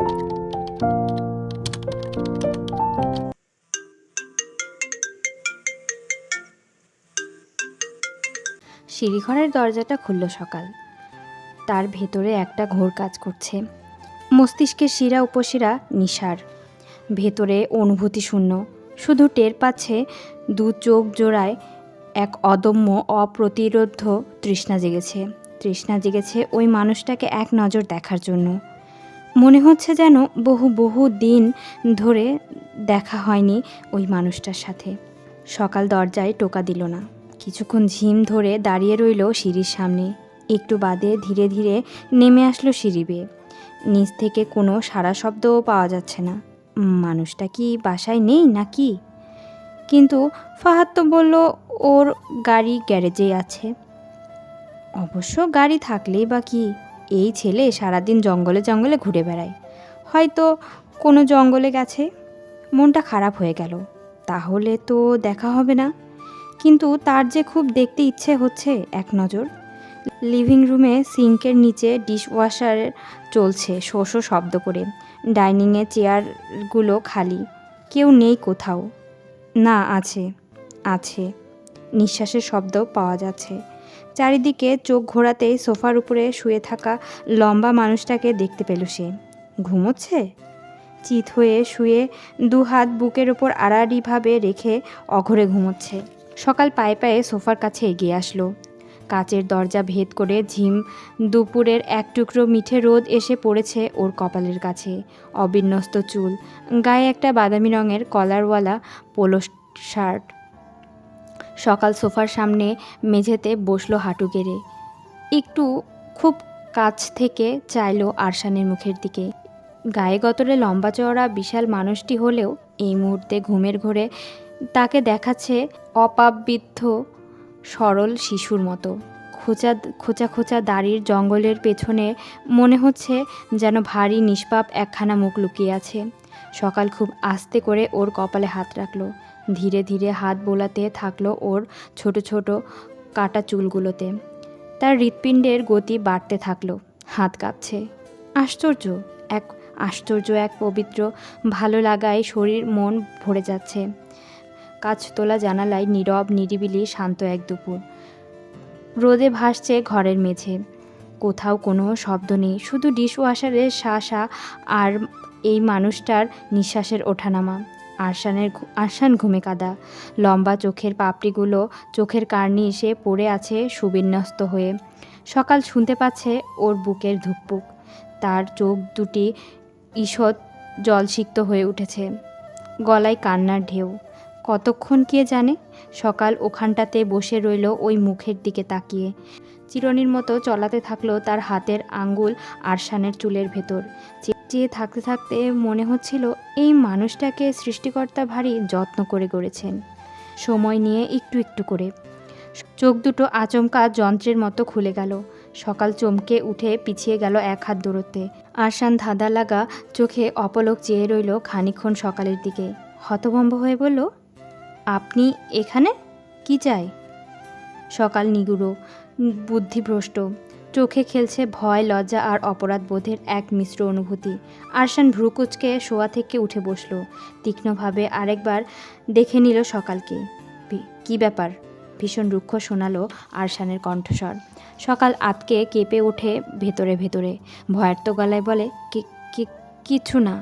সিঁড়িঘরের দরজাটা খুলল সকাল। তার ভেতরে একটা ঘোর কাজ করছে। মস্তিষ্কের শিরা উপশিরা নিসার, ভেতরে অনুভূতি শূন্য। শুধু টের পাচ্ছে দু চোখ জোড়ায় এক অদম্য অপ্রতিরোধ্য তৃষ্ণা জেগেছে ওই মানুষটাকে এক নজর দেখার জন্য। মনে হচ্ছে যেন বহু বহু দিন ধরে দেখা হয়নি ওই মানুষটার সাথে। সকাল দরজায় টোকা দিল না। কিছুক্ষণ ঝিম ধরে দাঁড়িয়ে রইল সিঁড়ির সামনে। একটু বাদে ধীরে ধীরে নেমে আসলো সিঁড়ি বেয়ে। নিচ থেকে কোনো সাড়া শব্দও পাওয়া যাচ্ছে না। মানুষটা কি বাসায় নেই নাকি? কিন্তু ফাহাদ তো বলল ওর গাড়ি গ্যারেজেই আছে। অবশ্য গাড়ি থাকলেই বা কি, এই ছেলে সারাদিন জঙ্গলে জঙ্গলে ঘুরে বেড়ায়, হয়তো কোনো জঙ্গলে গেছে। মনটা খারাপ হয়ে গেল। তাহলে তো দেখা হবে না, কিন্তু তার যে খুব দেখতে ইচ্ছে হচ্ছে এক নজর। লিভিং রুমে সিঙ্কের নিচে ডিশওয়াশার চলছে শো শো শব্দ করে। ডাইনিংয়ে চেয়ারগুলো খালি, কেউ নেই কোথাও। না, আছে নিঃশ্বাসের শব্দ পাওয়া যাচ্ছে। চারিদিকে চোখ ঘোরাতেই সোফার উপরে শুয়ে থাকা লম্বা মানুষটাকে দেখতে পেল সে। ঘুমোচ্ছে, চিত হয়ে শুয়ে দুহাত বুকের ওপর আড়াআড়িভাবে রেখে অঘরে ঘুমোচ্ছে। সকাল পায়ে পায়ে সোফার কাছে এগিয়ে আসলো। কাচের দরজা ভেদ করে ঝিম দুপুরের এক টুকরো মিঠে রোদ এসে পড়েছে ওর কপালের কাছে। অবিন্যস্ত চুল, গায়ে একটা বাদামি রঙের কলারওয়ালা পোলো শার্ট। সকাল সোফার সামনে মেঝেতে বসলো হাঁটু গেড়ে। একটু খুব কাছ থেকে চাইলো আরশানের মুখের দিকে। গায়ে গতরে লম্বা চওড়া বিশাল মানুষটি হলেও এই মুহূর্তে ঘুমের ঘোরে তাকে দেখাচ্ছে অপাবৃদ্ধ সরল শিশুর মতো। খোঁচা খোঁচা দাড়ির জঙ্গলের পেছনে মনে হচ্ছে যেন ভারী নিষ্পাপ একখানা মুখ লুকিয়ে আছে। সকাল খুব আস্তে করে ওর কপালে হাত রাখলো। ধীরে ধীরে হাত বোলাতে থাকলো ওর ছোট ছোট কাটা চুলগুলোতে। তার হৃৎপিণ্ডের গতি বাড়তে থাকলো। হাত কাঁপছে। আশ্চর্য এক পবিত্র ভালো লাগায় শরীর মন ভরে যাচ্ছে। কাঁচতোলা জানালায় নীরব নিরিবিলি শান্ত এক দুপুর। রোদে ভাসছে ঘরের মেঝে। কোথাও কোনো শব্দ নেই, শুধু ডিশওয়াশারের শা আর এই মানুষটার নিঃশ্বাসের ওঠানামা। আরশান ঘুমে কাদা। লম্বা চোখের পাপড়িগুলো চোখের কার্নিশে পড়ে আছে সুবিন্যস্ত হয়ে। সকাল শুনতে পাচ্ছে ওর বুকের ধুকপুক। তার চোখ দুটি ঈষৎ জলসিক্ত হয়ে উঠেছে। গলায় কান্নার ঢেউ। কতক্ষণ কে জানে। সকাল ওখানটাতে বসে রইল ওই মুখের দিকে তাকিয়ে। চিরনির মতো চলাতে থাকলো তার হাতের আঙ্গুল আরশানের চুলের ভেতর। চেয়ে থাকতে থাকতে মনে হচ্ছিল এই মানুষটাকে সৃষ্টিকর্তা ভারী যত্ন করে গড়েছেন, সময় নিয়ে একটু একটু করে। চোখ দুটো আচমকা যন্ত্রের মতো খুলে গেল। সকাল চমকে উঠে পিছিয়ে গেল এক হাত দূরত্বে। আরশান ধাঁধা লাগা চোখে অপলক চেয়ে রইল খানিকক্ষণ সকালের দিকে। হতভম্ব হয়ে বলল, আপনি এখানে? কি চাই? সকাল নিগুড়ো, বুদ্ধিভ্রষ্ট, চোখে খেলছে ভয়, লজ্জা আর অপরাধ বোধের এক মিশ্র অনুভূতি। আরশান ভ্রুকুচকে শোয়া থেকে উঠে বসল। তীক্ষ্ণভাবে আরেকবার দেখে নিল সকালকে। কি ব্যাপার? ভীষণ রুক্ষ শোনালো আরশানের কণ্ঠস্বর। সকাল আতকে কেঁপে ওঠে ভেতরে ভেতরে। ভয়ার্ত গলায় বলে, কিছু না।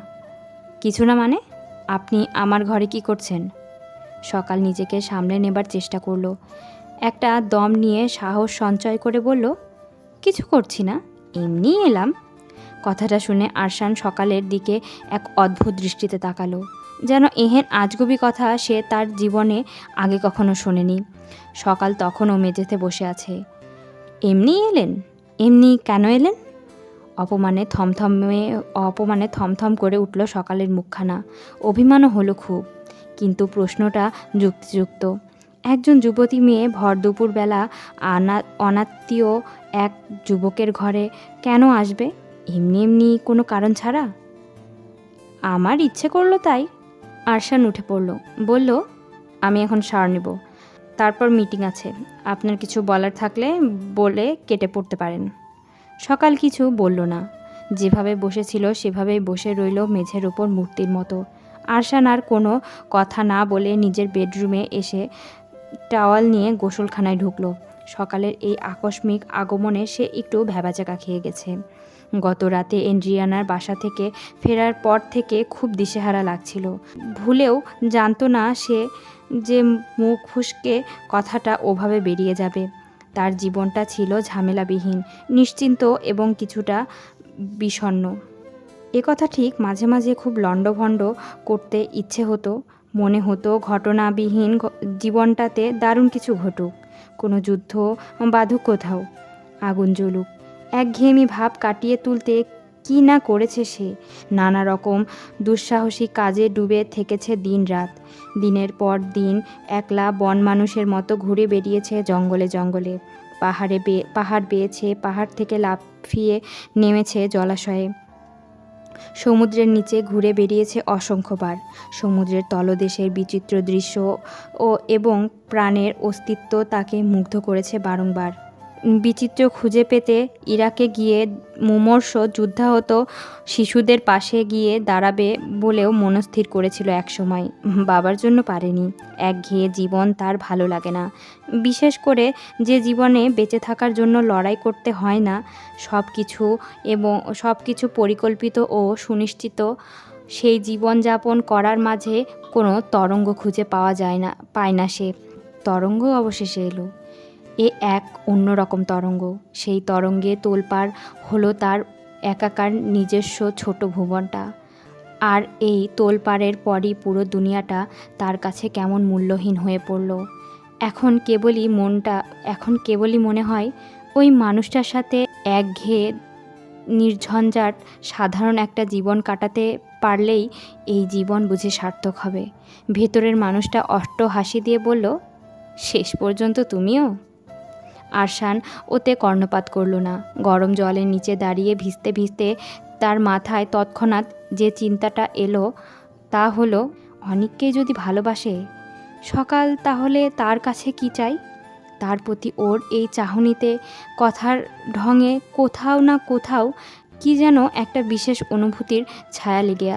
কিছু না মানে? আপনি আমার ঘরে কি করছেন? সকাল নিজেকে সামলে নেবার চেষ্টা করলো। একটা দম নিয়ে সাহস সঞ্চয় করে বলল, কিছু করছি না, এমনি এলাম। কথাটা শুনে আরশান সকালের দিকে এক অদ্ভুত দৃষ্টিতে তাকালো, যেন এহেন আজগুবি কথা সে তার জীবনে আগে কখনো শোনেনি। সকাল তখনও মেঝেতে বসে আছে। এমনি এলেন? এমনি কেন এলেন? অপমানে থমথম করে উঠল সকালের মুখখানা। অভিমানও হলো খুব, কিন্তু প্রশ্নটা যুক্তিযুক্ত। একজন যুবতী মেয়ে ভর দুপুরবেলা অনাত্মীয় এক যুবকের ঘরে কেন আসবে এমনি এমনি কোনো কারণ ছাড়া? আমার ইচ্ছে করলো তাই। আরশান উঠে পড়ল, বলল, আমি এখন শাওয়ার নেব, তারপর মিটিং আছে। আপনার কিছু বলার থাকলে বলে কেটে পড়তে পারেন। সকাল কিছু বলল না। যেভাবে বসেছিল সেভাবেই বসে রইল মেঝের ওপর মূর্তির মতো। আরশান আর কোনো কথা না বলে নিজের বেডরুমে এসে টাওয়াল নিয়ে গোসলখানায় ঢুকলো। সকালের এই আকস্মিক আগমনে সে একটু ভ্যাবাচ্যাকা খেয়ে গেছে। গত রাতে এন্ড্রিয়ানার বাসা থেকে ফেরার পর থেকে খুব দিশেহারা লাগছিল। ভুলেও জানতো না সে যে মুখ ফুসকে কথাটা ওভাবে বেরিয়ে যাবে। তার জীবনটা ছিল ঝামেলাবিহীন, নিশ্চিন্ত এবং কিছুটা বিষণ্ণ। এ কথা ঠিক, মাঝে মাঝে খুব লণ্ডভণ্ড করতে ইচ্ছে হতো। মনে হতো ঘটনাবিহীন জীবনটাতে দারুণ কিছু ঘটুক, কোনো যুদ্ধ বাধুক, কোথাও আগুন জ্বলুক। একঘেয়েমি ভাব কাটিয়ে তুলতে কি না করেছে সে। নানা রকম দুঃসাহসিক কাজে ডুবে থেকেছে দিন রাত। দিনের পর দিন একলা বন মানুষের মতো ঘুরে বেরিয়েছে জঙ্গলে জঙ্গলে। পাহাড় বেয়েছে, পাহাড় থেকে লাফিয়ে নেমেছে জলাশয়ে। সমুদ্রের নিচে ঘুরে বেরিয়েছে অসংখ্যবার। সমুদ্রের তলদেশের বিচিত্র দৃশ্য এবং প্রাণের অস্তিত্ব তাকে মুগ্ধ করেছে বারংবার। বিচিত্র খুঁজে পেতে ইরাকে গিয়ে মুমূর্ষ যুদ্ধাহত শিশুদের পাশে গিয়ে দাঁড়াবে বলেও মনস্থির করেছিল একসময়। বাবার জন্য পারেনি। একঘেয়ে জীবন তার ভালো লাগে না, বিশেষ করে যে জীবনে বেঁচে থাকার জন্য লড়াই করতে হয় না। সব কিছু পরিকল্পিত ও সুনিশ্চিত। সেই জীবনযাপন করার মাঝে কোনো তরঙ্গ খুঁজে পায় না সে। তরঙ্গ অবশেষে এলো। এক অন্যরকম তরঙ্গ। সেই তরঙ্গে তোলপাড় হলো তার একাকার নিজস্ব ছোট ভুবনটা। আর এই তোলপাড়ের পরই পুরো দুনিয়াটা তার কাছে কেমন মূল্যহীন হয়ে পড়ল। এখন কেবলই মনে হয় ওই মানুষটার সাথে একঘেয়ে নির্ঝঞ্ঝাট সাধারণ একটা জীবন কাটাতে পারলেই এই জীবন বুঝি সার্থক হবে। ভেতরের মানুষটা অট্ট হাসি দিয়ে বলল, শেষ পর্যন্ত তুমিও? আরশান ওতে কর্ণপাত করল না। গরম জলের নিচে দাঁড়িয়ে ভিজতে ভিজতে তার মাথায় তৎক্ষণাৎ যে চিন্তাটা এলো তা হলো, অনিককে যদি ভালোবাসে সকাল, তাহলে তার কাছে কি চাই? তার প্রতি ওর এই চাহনিতে, কথার ঢঙে কোথাও না কোথাও কি যেন একটা বিশেষ অনুভূতির ছায়া লেগে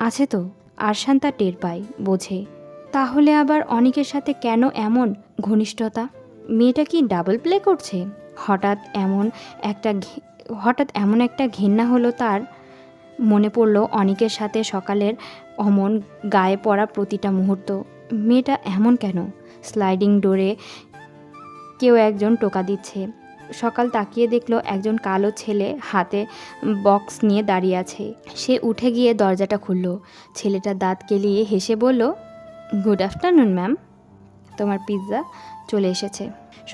আছে তো। আরশান তা টের পায়, বোঝে। তাহলে আবার অনিকের সাথে কেন এমন ঘনিষ্ঠতা? মেয়েটা কি ডাবল প্লে করছে? হঠাৎ এমন একটা ঘেন্না হলো তার। মনে পড়ল অনিকের সাথে সকালের অমন গায়ে পড়া প্রতিটা মুহূর্ত। মেয়েটা এমন কেন? স্লাইডিং ডোরে কেউ একজন টোকা দিচ্ছে। সকাল তাকিয়ে দেখলো একজন কালো ছেলে হাতে বক্স নিয়ে দাঁড়িয়ে আছে। সে উঠে গিয়ে দরজাটা খুলল। ছেলেটা দাঁত কেলিয়ে হেসে বলল, গুড আফটারনুন ম্যাম, তোমার পিৎজা চলে এসেছে।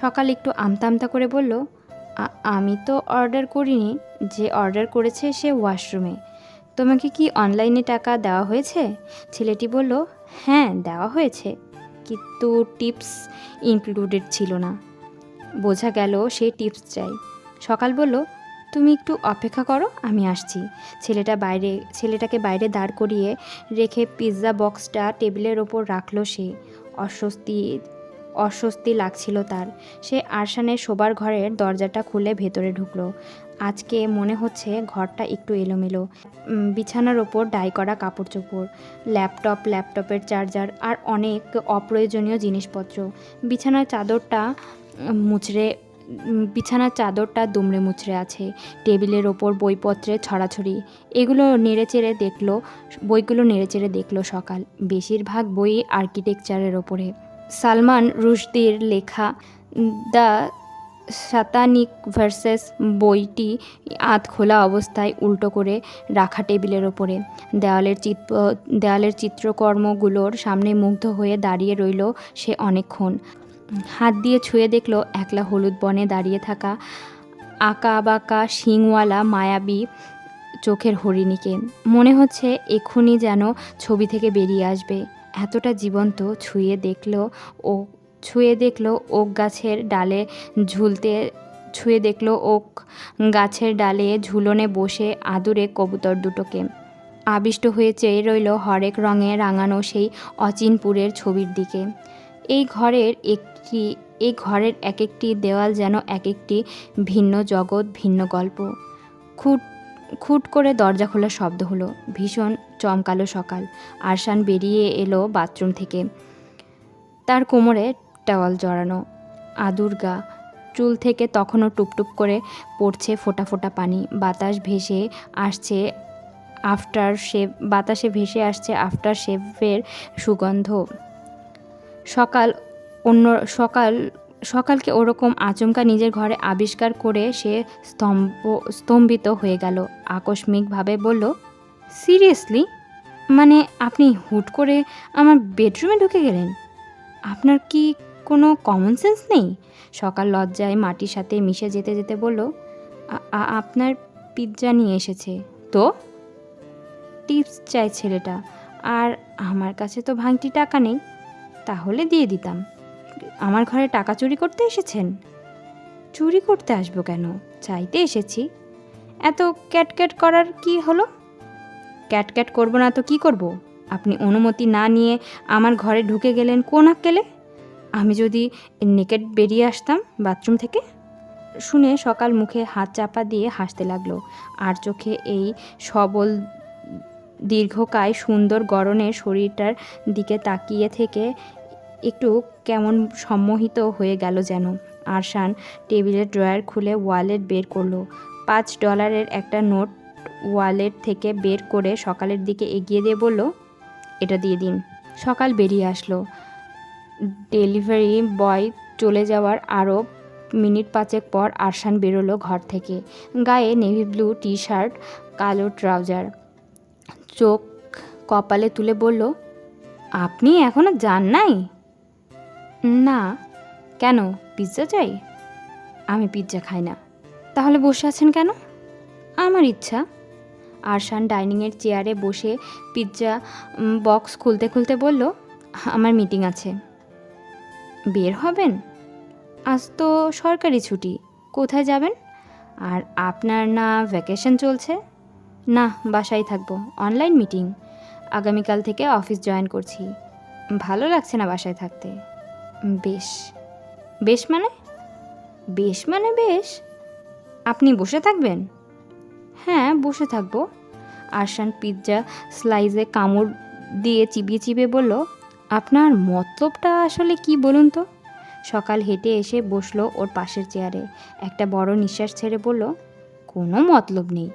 সকাল একটু আমতা আমতা করে বলল, আমি তো অর্ডার করিনি, যে অর্ডার করেছে সে ওয়াশরুমে। তোমাকে কি অনলাইনে টাকা দেওয়া হয়েছে? ছেলেটি বলল, হ্যাঁ দেওয়া হয়েছে, কিন্তু টিপস ইনক্লুডেড ছিল না। বোঝা গেল সে টিপস চাই। সকাল বলল, তুমি একটু অপেক্ষা করো, আমি আসছি। ছেলেটাকে বাইরে দাঁড় করিয়ে রেখে পিৎজা বক্সটা টেবিলের ওপর রাখলো সে। অস্বস্তি লাগছিল তার। সে আরশানের শোবার ঘরের দরজাটা খুলে ভেতরে ঢুকলো। আজকে মনে হচ্ছে ঘরটা একটু এলোমেলো। বিছানার ওপর ডাই করা কাপড় চোপড়, ল্যাপটপের চার্জার আর অনেক অপ্রয়োজনীয় জিনিসপত্র। বিছানার চাদরটা দুমড়ে মুচড়ে আছে। টেবিলের ওপর বইপত্রের ছড়াছড়ি। বইগুলো নেড়েচেড়ে দেখলো সকাল। বেশিরভাগ বই আর্কিটেকচারের ওপরে। সালমান রুশদির লেখা দ্য সাতানিক ভার্সেস বইটি আধ খোলা অবস্থায় উল্টো করে রাখা টেবিলের ওপরে। দেওয়ালের চিত্রকর্মগুলোর সামনে মুগ্ধ হয়ে দাঁড়িয়ে রইল সে অনেকক্ষণ। হাত দিয়ে ছুঁয়ে দেখল একলা হলুদ বনে দাঁড়িয়ে থাকা আঁকা বাঁকা শিংওয়ালা মায়াবী চোখের হরিণীকে। মনে হচ্ছে এক্ষুনি যেন ছবি থেকে বেরিয়ে আসবে, এতটা জীবন্ত। ছুঁয়ে দেখলো ওক গাছের ডালে ঝুলনে বসে আদুরে কবুতর দুটোকে। আবিষ্ট হয়ে চেয়ে রইল হরেক রঙে রাঙানো সেই অচিনপুরের ছবির দিকে। এই ঘরের এক একটি দেওয়াল যেন এক একটি ভিন্ন জগৎ, ভিন্ন গল্প। খুট করে দরজা খোলার শব্দ হলো। ভীষণ চমকালো সকাল। আরশান বেরিয়ে এলো বাথরুম থেকে। তার কোমরে টাওয়াল জড়ানো, আদুর গা, চুল থেকে তখনও টুপটুপ করে পড়ছে ফোঁটা ফোঁটা পানি। বাতাসে ভেসে আসছে আফটার শেভের সুগন্ধ। সকালকে ওরকম আচমকা নিজের ঘরে আবিষ্কার করে সে স্তম্ভিত হয়ে গেল। আকস্মিকভাবে বলল, সিরিয়াসলি? মানে আপনি হুট করে আমার বেডরুমে ঢুকে গেলেন? আপনার কি কোনো কমন সেন্স নেই? সকাল লজ্জায় মাটির সাথে মিশে যেতে যেতে বলল, আপনার পিৎজা নিয়ে এসেছে। তো টিপস চাই ছেলেটা, আর আমার কাছে তো ভাঙতি টাকা নেই, তাহলে দিয়ে দিতাম। আমার ঘরে টাকা চুরি করতে এসেছেন? চুরি করতে আসবো কেন, চাইতে এসেছি। এত ক্যাটক্যাট করার কি হলো? ক্যাটক্যাট করবো না তো কি করব? আপনি অনুমতি না নিয়ে আমার ঘরে ঢুকে গেলেন কোন আক্কেলে? আমি যদি নেকেট বেরিয়ে আসতাম বাথরুম থেকে? শুনে সকাল মুখে হাত চাপা দিয়ে হাসতে লাগলো, আর চোখে এই সবল দীর্ঘকায় সুন্দর গড়নের শরীরটার দিকে তাকিয়ে থেকে একটু কেমন সম্মোহিত হয়ে গেল যেন। আরশান টেবিলের ড্রয়ার খুলে ওয়ালেট বের করলো। $5 একটা নোট ওয়ালেট থেকে বের করে সকালের দিকে এগিয়ে দিয়ে বলল, এটা দিয়ে দিন। সকাল বেরিয়ে আসলো। ডেলিভারি বয় চলে যাওয়ার আরও মিনিট 5 পর আরশান বেরোলো ঘর থেকে। গায়ে নেভি ব্লু টি শার্ট, কালো ট্রাউজার, চোখ কপালে তুলে বলল, আপনি এখনো যান নাই? না। কেন, পিৎজা চাই? আমি পিৎজা খাই না। তাহলে বসে আছেন কেন? আমার ইচ্ছা। আরশান ডাইনিংয়ের চেয়ারে বসে পিৎজা বক্স খুলতে খুলতে বলল, আমার মিটিং আছে। বের হবেন? আজ তো সরকারি ছুটি, কোথায় যাবেন? আর আপনার না ভ্যাকেশন চলছে? না, বাসায় থাকবো, অনলাইন মিটিং। আগামীকাল থেকে অফিস জয়েন করছি। ভালো লাগছে না বাসায় থাকতে। বেশ। বেশ মানে? বেশ মানে বেশ। আপনি বসে থাকবেন? হ্যাঁ, বসে থাকবো। আরশান পিৎজা স্লাইসে কামড় দিয়ে চিবিয়ে চিবিয়ে বলল, আপনার মতলবটা আসলে কি বলুন তো? সকাল হেঁটে এসে বসলো ওর পাশের চেয়ারে। একটা বড় নিঃশ্বাস ছেড়ে বলল, কোনো মতলব নেই।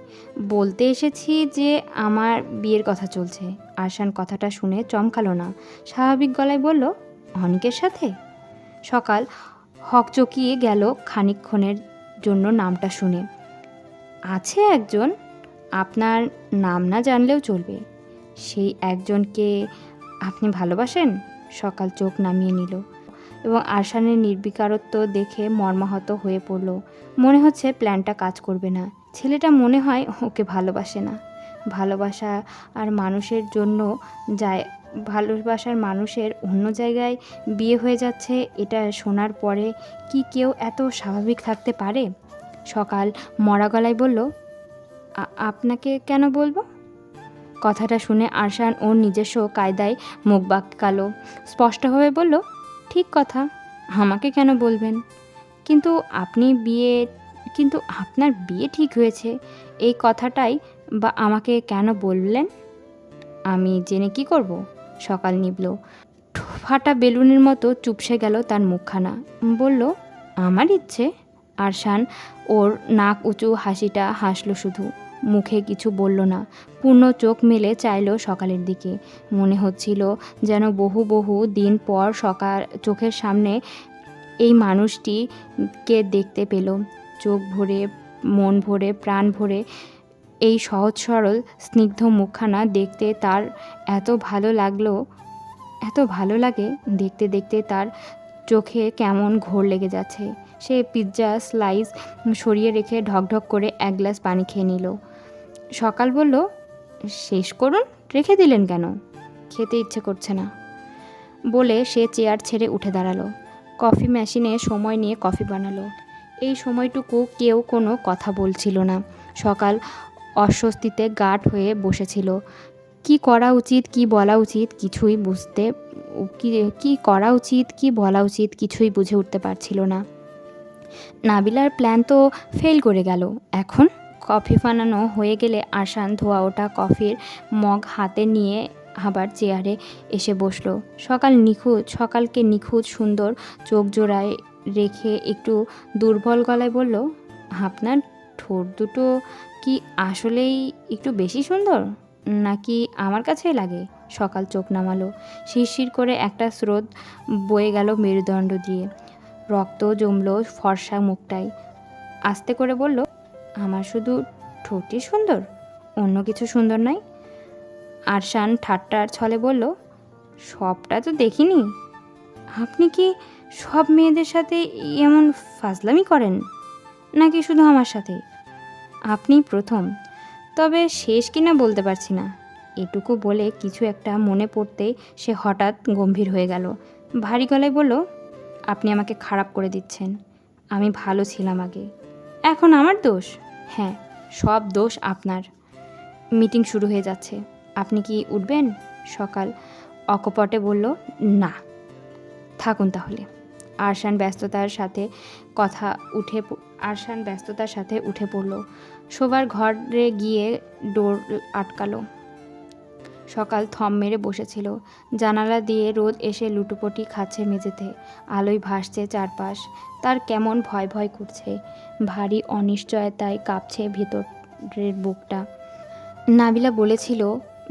বলতে এসেছি যে আমার বিয়ের কথা চলছে। আরশান কথাটা শুনে চমকালো না, স্বাভাবিক গলায় বলল, অনিকের সাথে? সকাল হকচকিয়ে গেল খানিকক্ষণের জন্য নামটা শুনে। আছে একজন, আপনার নাম না জানলেও চলবে। সেই একজনকে আপনি ভালোবাসেন? সকাল চোখ নামিয়ে নিল এবং আরশানের নির্বিকারত্ব দেখে মর্মাহত হয়ে পড়ল। মনে হচ্ছে প্ল্যানটা কাজ করবে না। ছেলেটা মনে হয় ওকে ভালোবাসে না। ভালোবাসা আর মানুষের জন্য যায়, ভালোবাসার মানুষের অন্য জায়গায় বিয়ে হয়ে যাচ্ছে, এটা শোনার পরে কি কেউ এত স্বাভাবিক থাকতে পারে? সকাল মরা গলায় বলল, আপনাকে কেন বলবো? কথাটা শুনে আরশান ওর নিজস্ব কায়দায় মুখ বাঁকালো, স্পষ্টভাবে বলল, ঠিক কথা, আমাকে কেন বলবেন? কিন্তু আপনার বিয়ে ঠিক হয়েছে, এই কথাটাই বা আমাকে কেন বললেন? আমি জেনে কি করব? সকাল নিবল। ফাটা বেলুনের মতো চুপসে গেল তার মুখখানা। বলল, আমার ইচ্ছে। আরশান ওর নাক উঁচু হাসিটা হাসল, শুধু মুখে কিছু বলল না। পূর্ণ চোখ মেলে চাইল সকালের দিকে। মনে হচ্ছিল যেন বহু বহু দিন পর চোখের সামনে এই মানুষটিকে দেখতে পেল। চোখ ভরে, মন ভরে, প্রাণ ভরে এই সহজ সরল স্নিগ্ধ মুখখানা দেখতে তার এত ভালো লাগে। দেখতে দেখতে তার চোখে কেমন ঘোর লেগে যাচ্ছে। সে পিৎজা স্লাইস সরিয়ে রেখে ঢকঢক করে এক গ্লাস পানি খেয়ে নিল। সকাল বলল, শেষ করুন, রেখে দিলেন কেন? খেতে ইচ্ছে করছে না বলে সে চেয়ার ছেড়ে উঠে দাঁড়ালো। কফি মেশিনে সময় নিয়ে কফি বানালো। এই সময়টুকু কেউ কোনো কথা বলছিল না। সকাল অস্বস্তিতে গাঢ় হয়ে বসেছিল। কি করা উচিত, কি বলা উচিত কিছুই বুঝে উঠতে পারছিল না। নাবিলার প্ল্যান তো ফেল করে গেল, এখন কফি বানানো হয়ে গেলে আরশান ধোয়া ওঠা কফির মগ হাতে নিয়ে আবার চেয়ারে এসে বসলো। সকালকে নিখুঁত সুন্দর চোখ জোড়ায় রেখে একটু দুর্বল গলায় বলল, আপনার ঠোঁট দুটো কি আসলেই একটু বেশি সুন্দর, নাকি আমার কাছেই লাগে? সকাল চোখ নামালো। শিরশির করে একটা স্রোত বয়ে গেল মেরুদণ্ড দিয়ে, রক্ত জমলো ফর্সা মুখটায়। আস্তে করে বলল, আমার শুধু ঠোঁটই সুন্দর, অন্য কিছু সুন্দর নয়? আরশান ঠাট্টার ছলে বলল, সবটা তো দেখিনি। আপনি কি সব মেয়েদের সাথে এমন ফাজলামি করেন, নাকি শুধু আমার সাথে? আপনি প্রথম, তবে শেষ কিনা বলতে পারছি না। এটুকু বলে কিছু একটা মনে পড়তেই সে হঠাৎ গম্ভীর হয়ে গেল। ভারী গলায় বলল, আপনি আমাকে খারাপ করে দিচ্ছেন। আমি ভালো ছিলাম আগে, এখন আমার দোষ? হ্যাঁ, সব দোষ আপনার। মিটিং শুরু হয়ে যাচ্ছে, আপনি কি উঠবেন? সকাল অকপটে বলল, না, থাকুন তাহলে। আরশান ব্যস্ততার সাথে উঠে পড়ল। শোবার ঘরে গিয়ে ডোর আটকালো। সকাল থম মেরে বসেছিল। জানালা দিয়ে রোদ এসে লুটোপুটি খাচ্ছে মেঝেতে। আলোয় ভাসছে চারপাশ। তার কেমন ভয় ভয় করছে। ভারী অনিশ্চয়তায় কাঁপছে ভেতরের বুকটা। নাবিলা বলেছিল,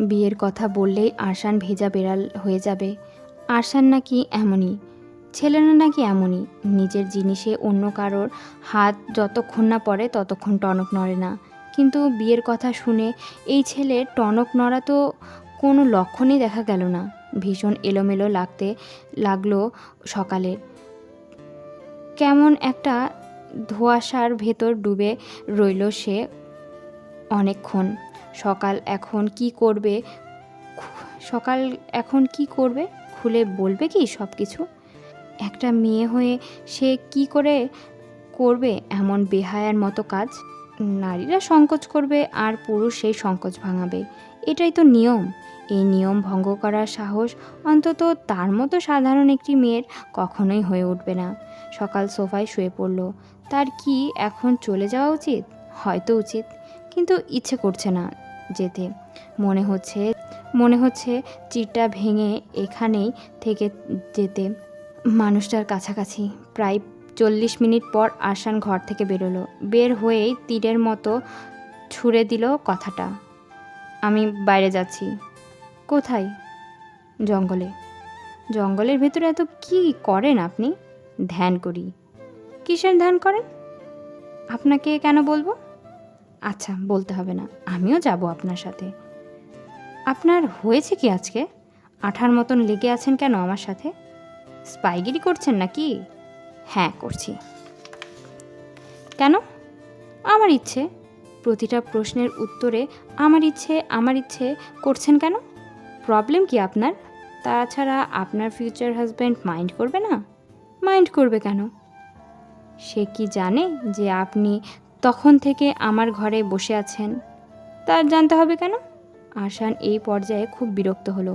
বিয়ের কথা বললেই আরশান ভেজা বেড়াল হয়ে যাবে। আরশান নাকি এমনই, ছেলেরা নাকি এমনই। নিজের জিনিসে অন্য কারোর হাত যতক্ষণ না পড়ে ততক্ষণ টনক নড়ে না। কিন্তু বিয়ের কথা শুনে এই ছেলের টনক নড়া তো কোনো লক্ষণই দেখা গেল না। ভীষণ এলোমেলো লাগলো সকালের। কেমন একটা ধোঁয়াশার ভেতর ডুবে রইল সে অনেকক্ষণ। সকাল এখন কি করবে? খুলে বলবে কি সব কিছু? একটা মেয়ে হয়ে সে কি করে করবে এমন বেহায়ার মতো কাজ? নারীরা সংকোচ করবে আর পুরুষ সেই সংকোচ ভাঙাবে, এটাই তো নিয়ম। এই নিয়ম ভঙ্গ করার সাহস অন্তত তার মতো সাধারণ একটি মেয়ের কখনোই হয়ে উঠবে না। সকাল সোফায় শুয়ে পড়ল। তার কি এখন চলে যাওয়া উচিত? হয়তো উচিত, কিন্তু ইচ্ছে করছে না যেতে। মনে হচ্ছে চিরটা ভেঙে এখানেই থেকে যেতে, মানুষটার কাছাকাছি। প্রায় 40 মিনিট পর আরশান ঘর থেকে বেরোলো। বের হয়েই তীরের মতো ছুঁড়ে দিল কথাটা, আমি বাইরে যাচ্ছি। কোথায়? জঙ্গলে। জঙ্গলের ভেতরে এত কি করেন আপনি? ধ্যান করি। কিসের ধ্যান করেন? আপনাকে কেন বলবো? আচ্ছা, বলতে হবে না, আমিও যাব আপনার সাথে। আপনার হয়েছে কি আজকে? আঠার মতন লেগে আছেন কেন আমার সাথে? স্পাইগিরি করছেন নাকি? হ্যাঁ, করছি। কেন? আমার ইচ্ছে। প্রতিটা প্রশ্নের উত্তরে আমার ইচ্ছে করছেন কেন? প্রবলেম কি আপনার? তাছাড়া আপনার ফিউচার হাজব্যান্ড মাইন্ড করবে না? মাইন্ড করবে কেন? সে কি জানে যে আপনি তখন থেকে আমার ঘরে বসে আছেন? তার জানতে হবে কেন? আরশান এই পর্যায়ে খুব বিরক্ত হলো।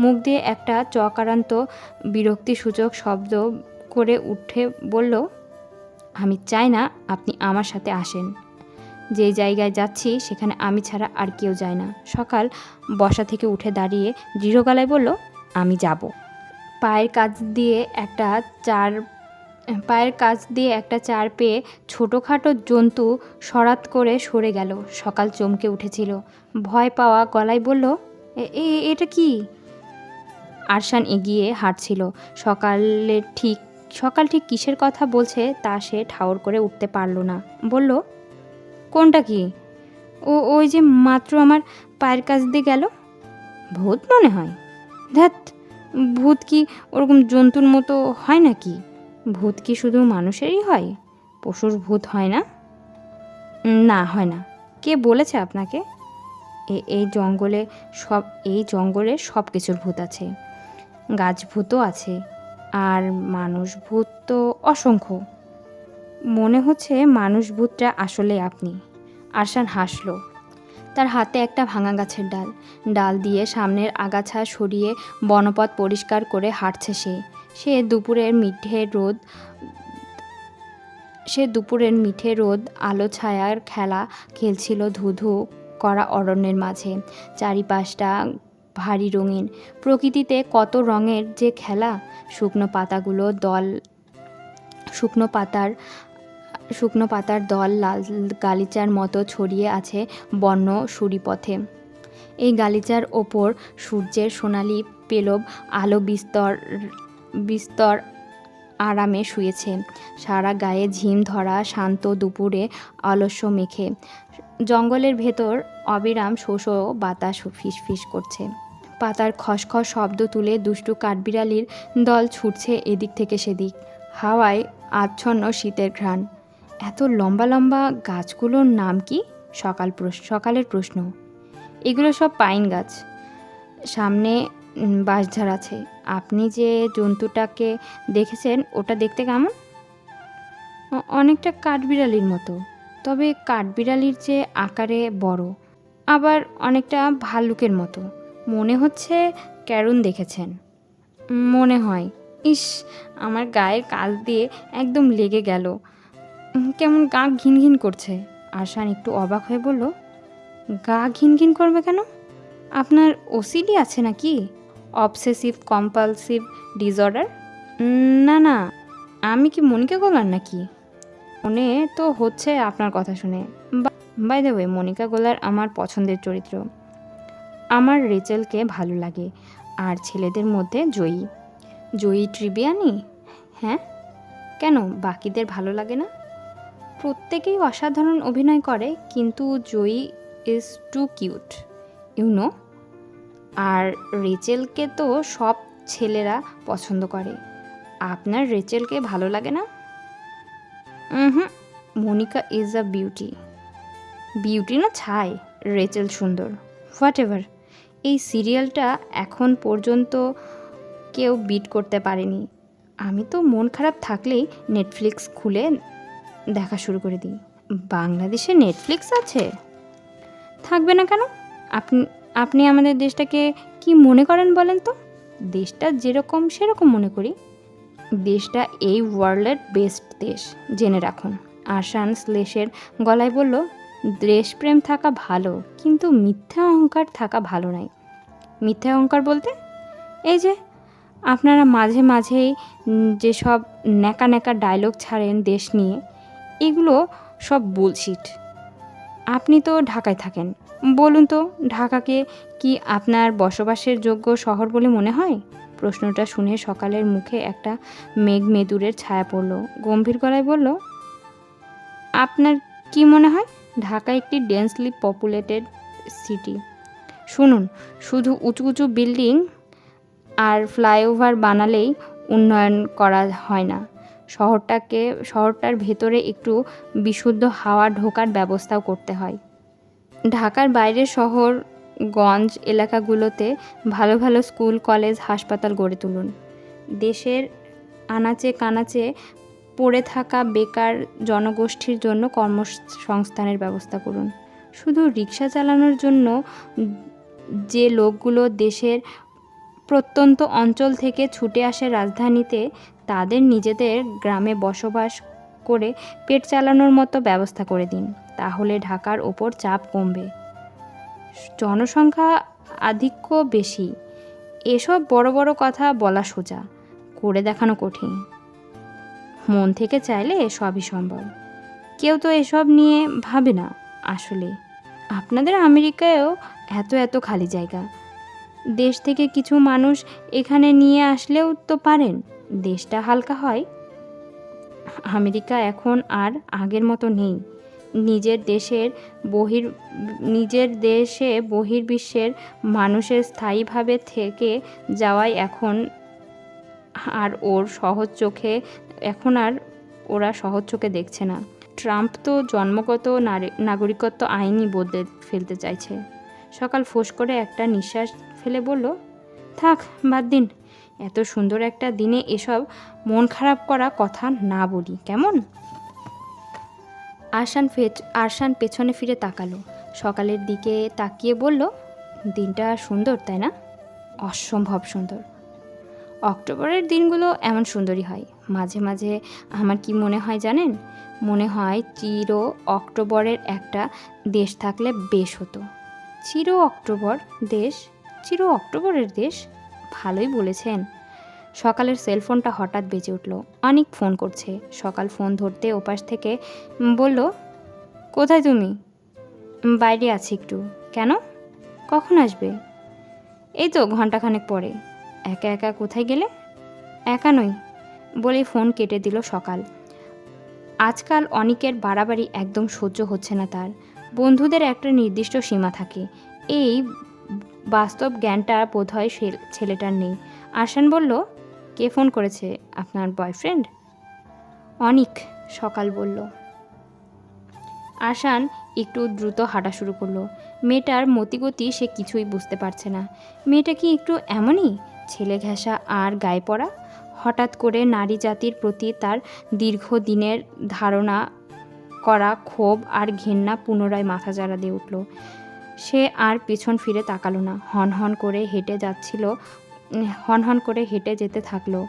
মুখ দিয়ে একটা চকারান্ত বিরক্তিসূচক শব্দ করে উঠে বলল, আমি চাই না আপনি আমার সাথে আসেন। যে জায়গায় যাচ্ছি সেখানে আমি ছাড়া আর কেউ যায় না। সকাল বসা থেকে উঠে দাঁড়িয়ে দৃঢ় গলায় বলল, আমি যাব। পায়ের কাছ দিয়ে একটা চার পেয়ে ছোটোখাটো জন্তু সরাত করে সরে গেল। সকাল চমকে উঠেছিল। ভয় পাওয়া গলায় বলল, এটা কি? আরশান এগিয়ে হাঁটছিল। সকাল ঠিক কিসের কথা বলছে তা সে ঠাউর করে উঠতে পারল না। বলল, কোনটা কি? ওই যে মাত্র আমার পায়ের কাছ দিয়ে গেল। ভূত মনে হয়। ধ্যাৎ, ভূত কি ওরকম জন্তুর মতো হয় নাকি? ভূত কি শুধু মানুষেরই হয়? পশুর ভূত হয় না? না, হয় না। কে বলেছে আপনাকে? এই জঙ্গলে সব কিছুর ভূত আছে। গাছ ভূতও আছে, আর মানুষ ভূত তো অসংখ্য। মনে হচ্ছে মানুষ ভূতটা আসলে আপনি। আরশান হাসল। তার হাতে একটা ভাঙা গাছের ডাল দিয়ে সামনের আগাছা সরিয়ে বনপথ পরিষ্কার করে হাঁটছে সে। দুপুরের মিঠে রোদ সে দুপুরের মিঠে রোদ আলো ছায়ার খেলা খেলছিল ধুধু করা অরণ্যের মাঝে। চারিপাশটা ভারী রঙিন, প্রকৃতিতে কত রঙের যে খেলা। শুকনো পাতার দল লাল গালিচার মতো ছড়িয়ে আছে বন্য সুরিপথে। এই গালিচার ওপর সূর্যের সোনালি পেলব আলো বিস্তর আরামে শুয়েছে, সারা গায়ে ঝিম ধরা শান্ত দুপুরে অলস্য মেখে। জঙ্গলের ভেতর অবিরাম শোষো বাতাস ফিসফিস করছে। পাতার খসখস শব্দ তুলে দুষ্টু কাঠবিড়ালির দল ছুটছে এদিক থেকে সেদিক। হাওয়ায় আচ্ছন্ন শীতের ঘ্রাণ। এত লম্বা লম্বা গাছগুলোর নাম কি? সকালের প্রশ্ন। এগুলো সব পাইন গাছ। সামনে বাঁশঝাড় আছে। আপনি যে জন্তুটাকে দেখেছেন ওটা দেখতে কেমন? অনেকটা কাঠবিড়ালির মতো, তবে কাঠবিড়ালির চেয়ে আকারে বড়, আবার অনেকটা ভাল্লুকের মতো। মনে হচ্ছে ক্যারুন দেখেছেন। মনে হয়। ইস, আমার গায়ের কাছ দিয়ে একদম লেগে গেল, কেমন গা ঘিন ঘিন করছে। আরশান একটু অবাক হয়ে বলল, গা ঘিন ঘিন করবে কেন? আপনার ওসিডি আছে নাকি? Obsessive compulsive disorder? না না, আমি কি মনিকা গোলার নাকি? মনে তো হচ্ছে আপনার কথা শুনে। বাই দ্য ওয়ে, মনিকা গোলার আমার পছন্দের চরিত্র। আমার রেচেলকে ভালো লাগে, আর ছেলেদের মধ্যে জয়ী ট্রিবিয়ানি। হ্যাঁ, কেন বাকিদের ভালো লাগে না? প্রত্যেকেই অসাধারণ অভিনয় করে, কিন্তু জয়ী ইজ টু কিউট, ইউনো। আর রেচেলকে তো সব ছেলেরা পছন্দ করে। আপনার রেচেলকে ভালো লাগে না? মনিকা ইজ আ বিউটি না ছাই, রেচেল সুন্দর। হোয়াট এভার, এই সিরিয়ালটা এখন পর্যন্ত কেউ বিট করতে পারেনি। আমি তো মন খারাপ থাকলেই নেটফ্লিক্স খুলে দেখা শুরু করে দিই। বাংলাদেশে নেটফ্লিক্স আছে? থাকবে না কেন? আপনি আমাদের দেশটাকে কি মনে করেন বলেন তো? দেশটা যেরকম সেরকম মনে করি। দেশটা এই ওয়ার্ল্ডের বেস্ট দেশ, জেনে রাখুন। আরশান শ্লেষের গলায় বলল, দেশপ্রেম থাকা ভালো, কিন্তু মিথ্যা অহংকার থাকা ভালো নয়। মিথ্যা অহংকার বলতে? এই যে আপনারা মাঝে মাঝেই যেসব ন্যাকা ন্যাকা ডায়লগ ছাড়েন দেশ নিয়ে, এগুলো সব বুলশিট। আপনি তো ঢাকায় থাকেন, বলুন তো ঢাকাকে কি আপনার বসবাসের যোগ্য শহর বলে মনে হয়? প্রশ্নটা শুনে সকালের মুখে একটা মেঘমেদুরের ছায়া পড়ল। গম্ভীর গলায় বলল, আপনার কি মনে হয়? ঢাকা একটি ডেন্সলি পপুলেটেড সিটি। শুনুন, শুধু উঁচু উঁচু বিল্ডিং আর ফ্লাইওভার বানালেই উন্নয়ন করা হয় না। শহরটার ভেতরে একটু বিশুদ্ধ হাওয়া ঢোকার ব্যবস্থাও করতে হয়। ঢাকার বাইরের শহরগঞ্জ এলাকাগুলোতে ভালো ভালো স্কুল, কলেজ, হাসপাতাল গড়ে তুলুন। দেশের আনাচে কানাচে পড়ে থাকা বেকার জনগোষ্ঠীর জন্য কর্মসংস্থানের ব্যবস্থা করুন। শুধু রিক্সা চালানোর জন্য যে লোকগুলো দেশের প্রত্যন্ত অঞ্চল থেকে ছুটে আসে রাজধানীতে, তাদের নিজেদের গ্রামে বসবাস করে পেট চালানোর মতো ব্যবস্থা করে দিন। তাহলে ঢাকার ওপর চাপ কমবে। জনসংখ্যা আধিক্য বেশি। এসব বড় বড় কথা বলা সোজা, করে দেখানো কঠিন। মন থেকে চাইলে সবই সম্ভব। কেউ তো এসব নিয়ে ভাবে না। আসলে আপনাদের আমেরিকায়ও এত খালি জায়গা। দেশ থেকে কিছু মানুষ এখানে নিয়ে আসলেও তো পারেন, দেশটা হালকা হয়। আমেরিকা এখন আর আগের মতো নেই। নিজের দেশে বহির্বিশ্বের মানুষের স্থায়ীভাবে থেকে যাওয়াই এখন আর ওরা সহজ চোখে দেখছে না। ট্রাম্প তো জন্মগত নাগরিকত্ব আইনই বদলে ফেলতে চাইছে। সকাল ফোঁস করে একটা নিঃশ্বাস ফেলে বলল, থাক, বাদ দিন। এত সুন্দর একটা দিনে এসব মন খারাপ করা কথা না বলি, কেমন? আরশান পেছনে ফিরে তাকালো। সকালের দিকে তাকিয়ে বলল, দিনটা সুন্দর তাই না? অসম্ভব সুন্দর। অক্টোবরের দিনগুলো এমন সুন্দরই হয়। মাঝে মাঝে আমার কি মনে হয় জানেন? মনে হয় চির অক্টোবরের একটা দেশ থাকলে বেশ হতো। চির অক্টোবর দেশ? চির অক্টোবরের দেশ? ভালোই বলেছেন। সকালের সেলফোনটা হঠাৎ বেজে উঠল। অনেক ফোন করছে। সকাল ফোন ধরতে ওপাশ থেকে বলল, কোথায় তুমি? বাইরে আছি একটু। কেন? কখন আসবে? এই তো ঘন্টাখানেক পরে। একা একা কোথায় গেলে? একা নই বলেই ফোন কেটে দিল সকাল। আজকাল অনিকের বাড়াবাড়ি একদম সহ্য হচ্ছে না তার। বন্ধুদের একটা নির্দিষ্ট সীমা থাকে, এই বাস্তব জ্ঞানটা বোধহয় ছেলেটার নেই। আরশান বলল, কে ফোন করেছে? আপনার বয়ফ্রেন্ড? অনিক, সকাল বলল। আরশান একটু দ্রুত হাঁটা শুরু করলো। মেয়েটার মতিগতি সে কিছুই বুঝতে পারছে না। মেয়েটা কি একটু এমনই, ছেলে ঘেঁষা আর গায়ে পড়া? হঠাৎ করে নারী জাতির প্রতি তার দীর্ঘদিনের ধারণা করা ক্ষোভ আর ঘেন্না পুনরায় মাথাচাড়া দিয়ে উঠল। সে আর পেছন ফিরে তাকালো না। হনহন করে হেঁটে যেতে থাকলো।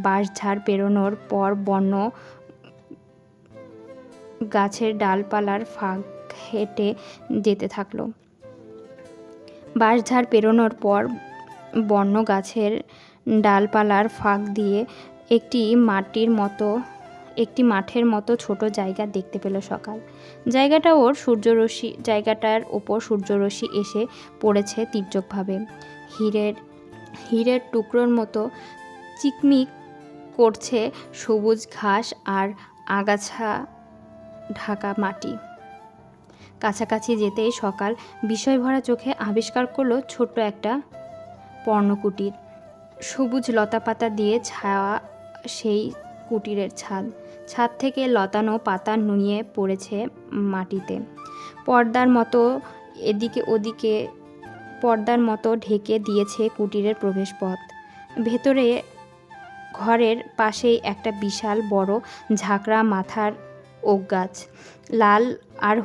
বাঁশঝাড় পেরোনোর পর বন্য গাছের ডালপালার ফাঁক হেঁটে যেতে থাকলো। বাঁশঝাড় পেরোনোর পর বন্য গাছের ডালপালার ফাঁক দিয়ে একটি মাঠের মতো ছোট জায়গা দেখতে পেল সকাল। জায়গাটার ওপর সূর্যরশ্মি এসে পড়েছে তীর্যকভাবে। হীরের টুকরোর মতো চিকমিক করছে সবুজ ঘাস আর আগাছা ঢাকা মাটি। কাছাকাছি যেতেই সকাল বিস্ময়ভরা চোখে আবিষ্কার করলো ছোট্ট একটা পর্ণকুটির। সবুজ লতাপাতা দিয়ে ছায়া সেই কুটিরের ছাদ থেকে লতানো পাতা নুয়ে পড়েছে মাটিতে। পর্দার মতো ঢেকে দিয়েছে কুটিরের প্রবেশপথ। ভেতরে ঘরের পাশেই একটা বিশাল বড় ঝাঁকড়া মাথার ওক গাছ। লাল আর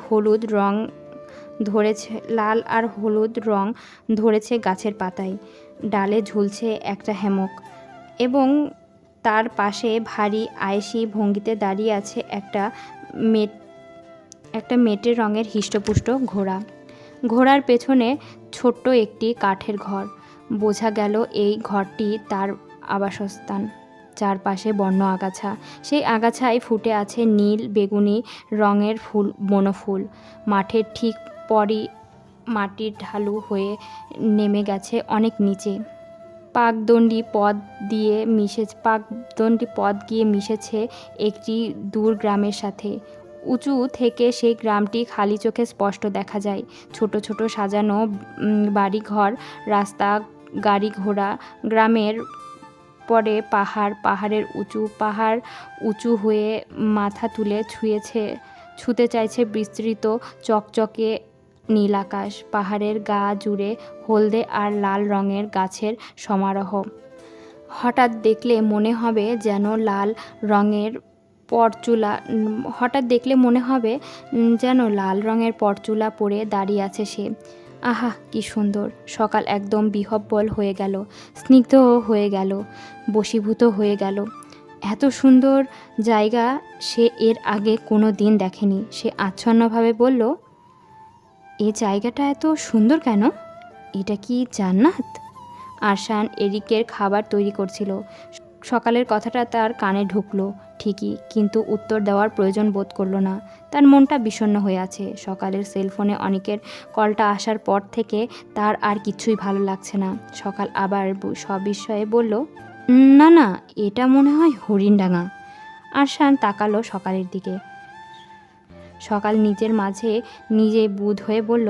হলুদ রং ধরেছে গাছের পাতায়। ডালে ঝুলছে একটা হ্যামক এবং তার পাশে ভারী আয়েশি ভঙ্গিতে দাঁড়িয়ে আছে একটা মেটে রঙের হিষ্টপুষ্ট ঘোড়া। ঘোড়ার পেছনে ছোট্ট একটি কাঠের ঘর। বোঝা গেল এই ঘরটি তার আবাসস্থান। চারপাশে বন্য আগাছা। সেই আগাছায় ফুটে আছে নীল বেগুনি রঙের বনফুল। মাঠের ঠিক পরই মাটির ঢালু হয়ে নেমে গেছে অনেক নিচে। পাকদণ্ডী পথ গিয়ে মিশেছে একটি দূর গ্রামের সাথে। উঁচু থেকে সেই গ্রামটি খালি চোখে স্পষ্ট দেখা যায়। ছোট ছোট সাজানো বাড়িঘর, রাস্তা, গাড়ি ঘোড়া। গ্রামের পরে পাহাড় উঁচু হয়ে মাথা তুলে ছুঁতে চাইছে বিস্তৃত চকচকে নীল আকাশ। পাহাড়ের গা জুড়ে হলদে আর লাল রঙের গাছের সমারোহ। হঠাৎ দেখলে মনে হবে যেন লাল রঙের পরচুলা পরে দাঁড়িয়ে আছে সে। আহা, কি সুন্দর! সকাল একদম বিহ্বল হয়ে গেল, স্নিগ্ধ হয়ে গেল, বশীভূত হয়ে গেল। এত সুন্দর জায়গা সে এর আগে কোনো দিন দেখেনি। সে আচ্ছন্নভাবে বলল, এ জায়গাটা এত সুন্দর কেন? এটা কি জান্নাত? আরশান এরিকের খাবার তৈরি করছিল। সকালের কথাটা তার কানে ঢুকলো ঠিকই, কিন্তু উত্তর দেওয়ার প্রয়োজন বোধ করল না। তার মনটা বিষণ্ণ হয়ে আছে। সকালের সেলফোনে অনিকের কলটা আসার পর থেকে তার আর কিছুই ভালো লাগছে না। সকাল আবার সবিস্ময়ে বলল, না, এটা মনে হয় হরিণডাঙ্গা। আরশান তাকালো সকালের দিকে। সকাল নিজের মাঝে নিজে বুঁদ হয়ে বলল,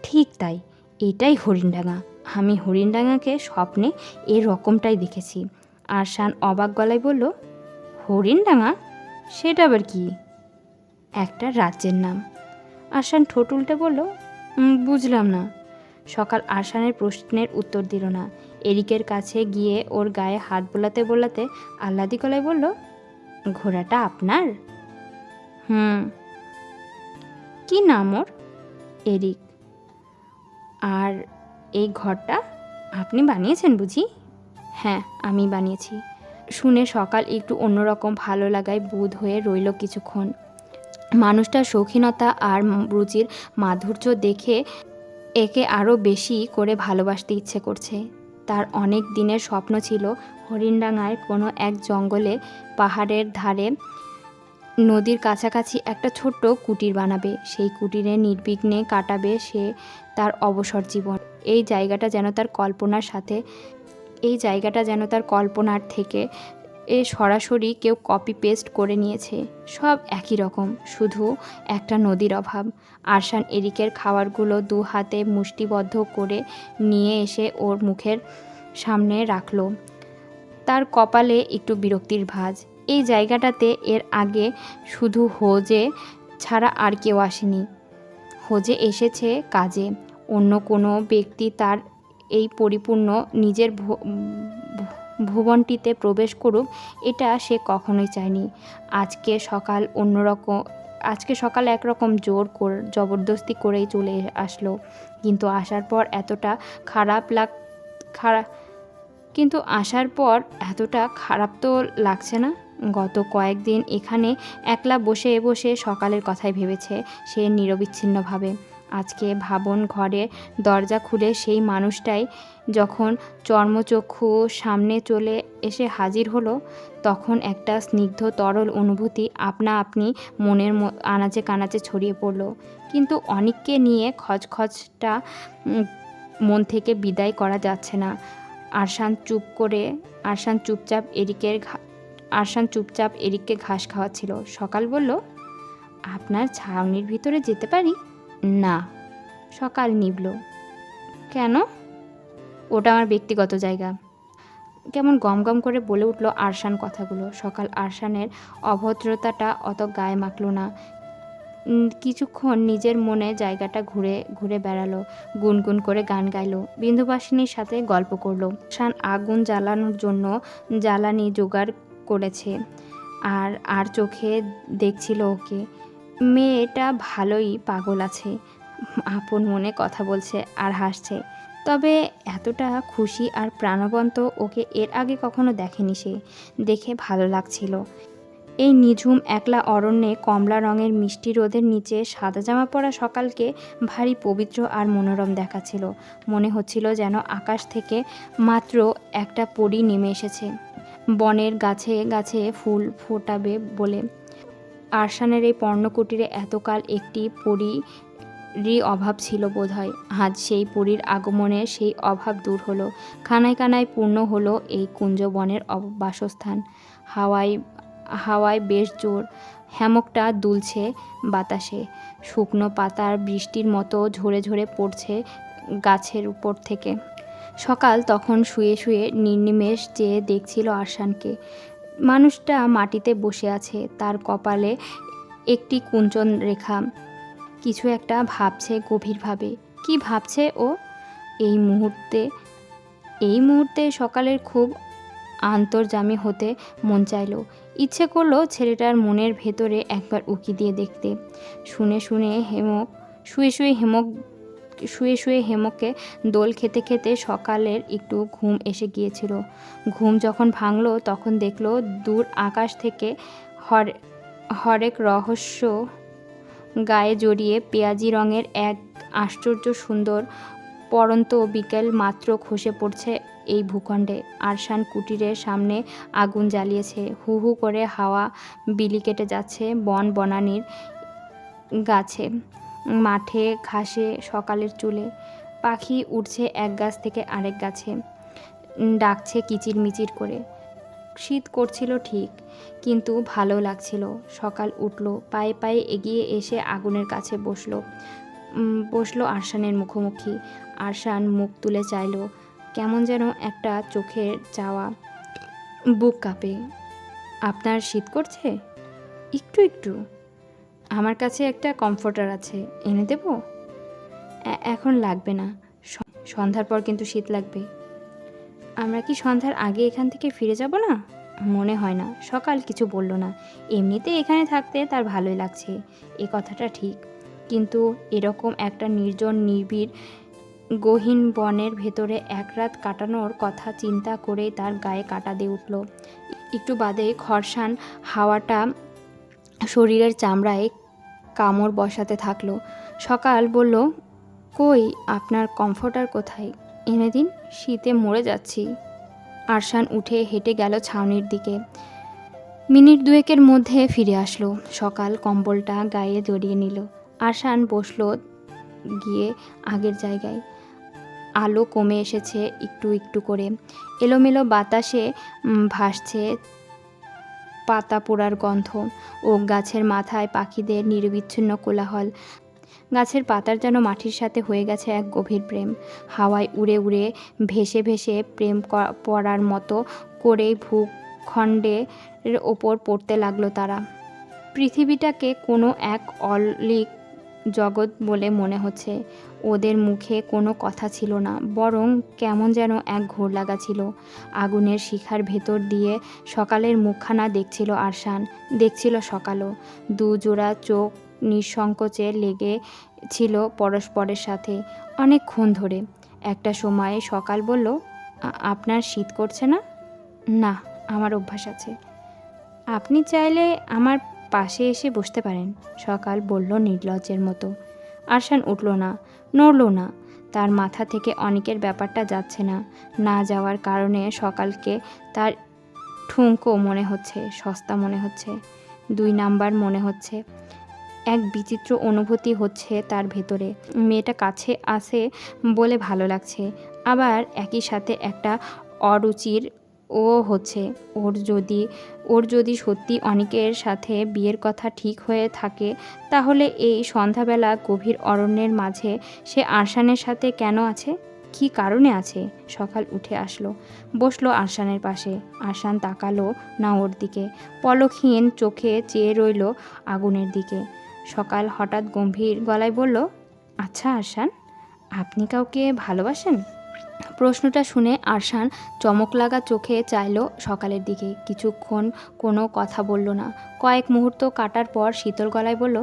ঠিক তাই, এটাই হরিণডাঙ্গা। আমি হরিণডাঙ্গাকে স্বপ্নে এর রকমটাই দেখেছি। আরশান অবাক গলায় বলল, হরিণডাঙ্গা? সেটা আবার কি? একটা রাজ্যের নাম। আরশান ঠোঁট উল্টে বলল, বুঝলাম না। সকাল আরশানের প্রশ্নের উত্তর দিল না। এরিকের কাছে গিয়ে ওর গায়ে হাত বোলাতে আহ্লাদি গলায় বলল, ঘোড়াটা আপনার? কি নাম ওর? এরিক। আর এই ঘরটা আপনি বানিয়েছেন বুঝি? হ্যাঁ, আমি বানিয়েছি। শুনে সকাল একটু অন্যরকম ভালো লাগায় বুঁদ হয়ে রইল কিছুক্ষণ। মানুষটার শৌখিনতা আর রুচির মাধুর্য দেখে একে আরও বেশি করে ভালোবাসতে ইচ্ছে করছে। তার অনেক দিনের স্বপ্ন ছিল হরিণডাঙ্গার কোনো এক জঙ্গলে পাহাড়ের ধারে নদীর কাছাকাছি একটা ছোট্ট কুটির বানাবে। সেই কুটিরে নির্বিঘ্নে কাটাবে সে তার অবসর জীবন। এই জায়গাটা যেন তার কল্পনার থেকে সরাসরি কেউ কপি পেস্ট করে নিয়েছে। সব একই রকম, শুধু একটা নদীর অভাব। আরশান এরিকের খাবারগুলো 2 হাতে মুষ্টিবদ্ধ করে নিয়ে এসে ওর মুখের সামনে রাখল। তার কপালে একটু বিরক্তির ভাঁজ। এই জায়গাটাতে এর আগে শুধু হোজে ছাড়া আর কেউ আসেনি। হোজে এসেছে কাজে, অন্য কোনো ব্যক্তি তার এই পরিপূর্ণ নিজের ভুবনটিতে প্রবেশ করুক এটা সে কখনোই চায়নি। আজকে সকাল একরকম জবরদস্তি করেই চলে আসলো, কিন্তু আসার পর এতটা খারাপ তো লাগছে না। গত কয়েকদিন এখানে একলা বসে বসে সকালের কথাই ভেবেছে সে নিরবিচ্ছিন্নভাবে। আজকে ভাবন ঘরে দরজা খুলে সেই মানুষটাই যখন চর্মচক্ষু সামনে চলে এসে হাজির হলো, তখন একটা স্নিগ্ধ তরল অনুভূতি আপনা আপনি মনের আনাচে কানাচে ছড়িয়ে পড়ল। কিন্তু অনিককে নিয়ে খচখচটা মন থেকে বিদায় করা যাচ্ছে না। আরশান চুপচাপ এরিককে ঘাস খাওয়াচ্ছিল। সকাল বলল, আপনার ছাউনির ভিতরে যেতে পারি? না। সকাল নিবল। কেন? ওটা আমার ব্যক্তিগত জায়গা। কেমন গমগম করে বলে উঠল আরশান কথাগুলো। সকাল আরশানের অভদ্রতাটা অত গায়ে মাখল না। কিছুক্ষণ নিজের মনে জায়গাটা ঘুরে ঘুরে বেড়ালো, গুনগুন করে গান গাইলো, বিন্দুবাসিনীর সাথে গল্প করলো। আরশান আগুন জ্বালানোর জন্য জ্বালানি জোগাড় করেছে আর চোখে দেখছিল ওকে। মেয়েটা ভালোই পাগল আছে, আপন মনে কথা বলছে আর হাসছে। তবে এতটা খুশি আর প্রাণবন্ত ওকে এর আগে কখনো দেখেনি সে। দেখে ভালো লাগছিল। এই নিঝুম একলা অরণ্যে কমলা রঙের মিষ্টি রোদের নিচে সাদা জামা পরা সকালকে ভারী পবিত্র আর মনোরম দেখাচ্ছিল। মনে হচ্ছিল যেন আকাশ থেকে মাত্র একটা পরী নেমে এসেছে, বনের গাছে গাছে ফুল ফোটাবে বলে। আরশানের এই পর্ণকুটিরে এতকাল একটি পরীরই অভাব ছিল বোধহয়। আজ সেই পরীর আগমনে সেই অভাব দূর হলো। খানায় কানায় পূর্ণ হলো এই কুঞ্জবনের বাসস্থান। হাওয়ায় বেশ জোর, হ্যামকটা দুলছে বাতাসে। শুকনো পাতার বৃষ্টির মতো ঝরে ঝরে পড়ছে গাছের উপর থেকে। সকাল তখন শুয়ে শুয়ে নির্নিমেষ চেয়ে দেখছিল আরশানকে। মানুষটা মাটিতে বসে আছে, তার কপালে একটি কুঞ্চন রেখা। কিছু একটা ভাবছে গভীরভাবে। কি ভাবছে ও? এই মুহূর্তে সকালের খুব আন্তর্জামী হতে মন চাইল। ইচ্ছে করলো ছেলেটার মনের ভেতরে একবার উকি দিয়ে দেখতে। শুয়ে শুয়ে হেমকে দোল খেতে খেতে সকালের একটু ঘুম এসে গিয়েছিল। ঘুম যখন ভাঙল তখন দেখল দূর আকাশ থেকে হরেক রহস্য গায়ে জড়িয়ে পেঁয়াজি রঙের এক আশ্চর্য সুন্দর পড়ন্ত বিকেল মাত্র খসে পড়ছে এই ভূখণ্ডে। আরশান কুটিরের সামনে আগুন জ্বালিয়েছে। হু হু করে হাওয়া বিলি কেটে যাচ্ছে বন বনানীর গাছে, মাঠে ঘাসে, সকালের চুলে। পাখি উঠছে এক গাছ থেকে আরেক গাছে, ডাকছে কিচিরমিচির করে। শীত করছিল ঠিক, কিন্তু ভালো লাগছিল। সকাল উঠল, পায়ে পায়ে এগিয়ে এসে আগুনের কাছে বসলো আরশানের মুখোমুখি। আরশান মুখ তুলে চাইল, কেমন যেন একটা চোখের চাওয়া। বুক কাঁপে। আপনার শীত করছে? একটু একটু। আমার কাছে একটা কমফোর্টার আছে, এনে দেব? এখন লাগবে না, সন্ধ্যার পর কিন্তু শীত লাগবে। আমরা কি সন্ধ্যার আগে এখান থেকে ফিরে যাব না? মনে হয় না। সকাল কিছু বলল না। এমনিতে এখানে থাকতে তার ভালোই লাগছে, এ কথাটা ঠিক। কিন্তু এরকম একটা নির্জন নিবিড় গহীন বনের ভেতরে এক রাত কাটানোর কথা চিন্তা করেই তার গায়ে কাঁটা দিয়ে উঠল। একটু বাদে খরসান হাওয়াটা শরীরের চামড়ায় কামড় বসাতে থাকলো। সকাল বলল, কই আপনার কমফোর্টার কোথায়? এনে দিন, শীতে মরে যাচ্ছি। আরশান উঠে হেঁটে গেল ছাউনির দিকে। মিনিট দুয়েকের মধ্যে ফিরে আসলো। সকাল কম্বলটা গায়ে জড়িয়ে নিল। আরশান বসলো গিয়ে আগের জায়গায়। আলো কমে এসেছে একটু একটু করে। এলোমেলো বাতাসে ভাসছে পাতা পোড়ার গন্ধ ও গাছের মাথায় পাখিদের নিরবিচ্ছিন্ন কোলাহল। গাছের পাতার যেন মাটির সাথে হয়ে গেছে এক গভীর প্রেম। হাওয়ায় উড়ে উড়ে ভেসে ভেসে প্রেম পড়ার মতো করেই ভূখণ্ডের ওপর পড়তে লাগলো তারা। পৃথিবীটাকে কোনো এক অলৌকিক জগৎ বলে মনে হচ্ছে। ওদের মুখে কোনো কথা ছিল না, বরং কেমন যেন এক ঘোর লাগা ছিল। আগুনের শিখার ভেতর দিয়ে সকালের মুখখানা দেখছিল আরশান, দেখছিল সকালও। দুজোড়া চোখ নিঃসংকোচে লেগে ছিল পরস্পরের সাথে অনেকক্ষণ ধরে। একটা সময় সকাল বলল, আপনার শীত করছে না? না, আমার অভ্যাস আছে। আপনি চাইলে আমার পাশে এসে বসতে পারেন, সকাল বলল নির্লজ্জের মতো। আরশান উঠল না, নড়ল না। তার মাথা থেকে অনেকের ব্যাপারটা যাচ্ছে না। না যাওয়ার কারণে সকালকে তার ঠুনকো মনে হচ্ছে, সস্তা মনে হচ্ছে, 2 নাম্বার মনে হচ্ছে। এক বিচিত্র অনুভূতি হচ্ছে তার ভেতরে। মেয়েটা কাছে আসে বলে ভালো লাগছে, আবার একই সাথে একটা অরুচির ও হচ্ছে। ওর যদি সত্যি অনেকের সাথে বিয়ের কথা ঠিক হয়ে থাকে, তাহলে এই সন্ধ্যাবেলা গভীর অরণ্যের মাঝে সে আরশানের সাথে কেন আছে? কী কারণে আছে? সকাল উঠে আসলো, বসলো আরশানের পাশে। আরশান তাকালো না ওর দিকে, পলকহীন চোখে চেয়ে রইল আগুনের দিকে। সকাল হঠাৎ গম্ভীর গলায় বলল, আচ্ছা আরশান, আপনি কাউকে ভালোবাসেন? প্রশ্নটা শুনে আরশান চমক লাগা চোখে চাইল সকালের দিকে। কিছুক্ষণ কোনো কথা বলল না। কয়েক মুহূর্ত কাটার পর শীতল গলায় বলল,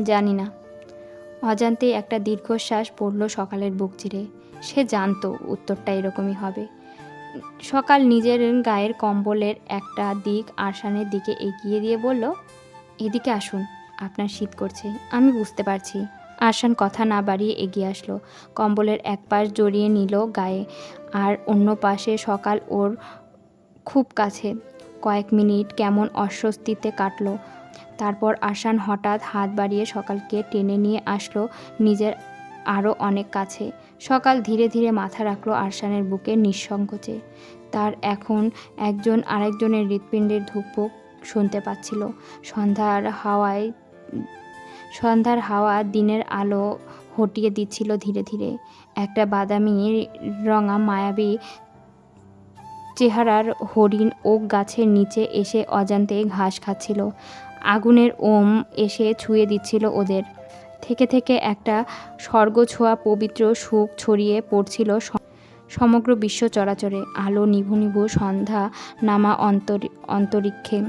জানি না। অজান্তে একটা দীর্ঘশ্বাস পড়ল সকালের বুক চিরে। সে জানতো উত্তরটা এরকমই হবে। সকাল নিজের গায়ের কম্বলের একটা দিক আরশানের দিকে এগিয়ে দিয়ে বলল, এদিকে আসুন, আপনার শীত করছে, আমি বুঝতে পারছি। আরশান কথা না বাড়িয়ে এগিয়ে আসলো। কম্বলের এক পাশ জড়িয়ে নিল গায়ে, আর অন্য পাশে সকাল ওর খুব কাছে। কয়েক মিনিট কেমন অস্বস্তিতে কাটলো। তারপর আরশান হঠাৎ হাত বাড়িয়ে সকালকে টেনে নিয়ে আসলো নিজের আরও অনেক কাছে। সকাল ধীরে ধীরে মাথা রাখলো আরশানের বুকে নিঃসংকোচে। তার এখন একজন আরেকজনের হৃৎপিণ্ডের ধুকপুক শুনতে পাচ্ছিল। সন্ধ্যার হাওয়া দিনের আলো হটিয়ে দিচ্ছিল ধীরে ধীরে। একটা বাদামি রঙা মায়াবী চেহারার হরিণ ওক গাছের নিচে এসে অজান্তে ঘাস খাচ্ছিল। আগুনের ওম এসে ছুঁয়ে দিচ্ছিল ওদের। থেকে থেকে একটা স্বর্গছোঁয়া পবিত্র সুখ ছড়িয়ে পড়ছিল সমগ্র বিশ্ব চরাচরে। আলো নিভু নিভু সন্ধ্যা নামা অন্তরিক্ষে।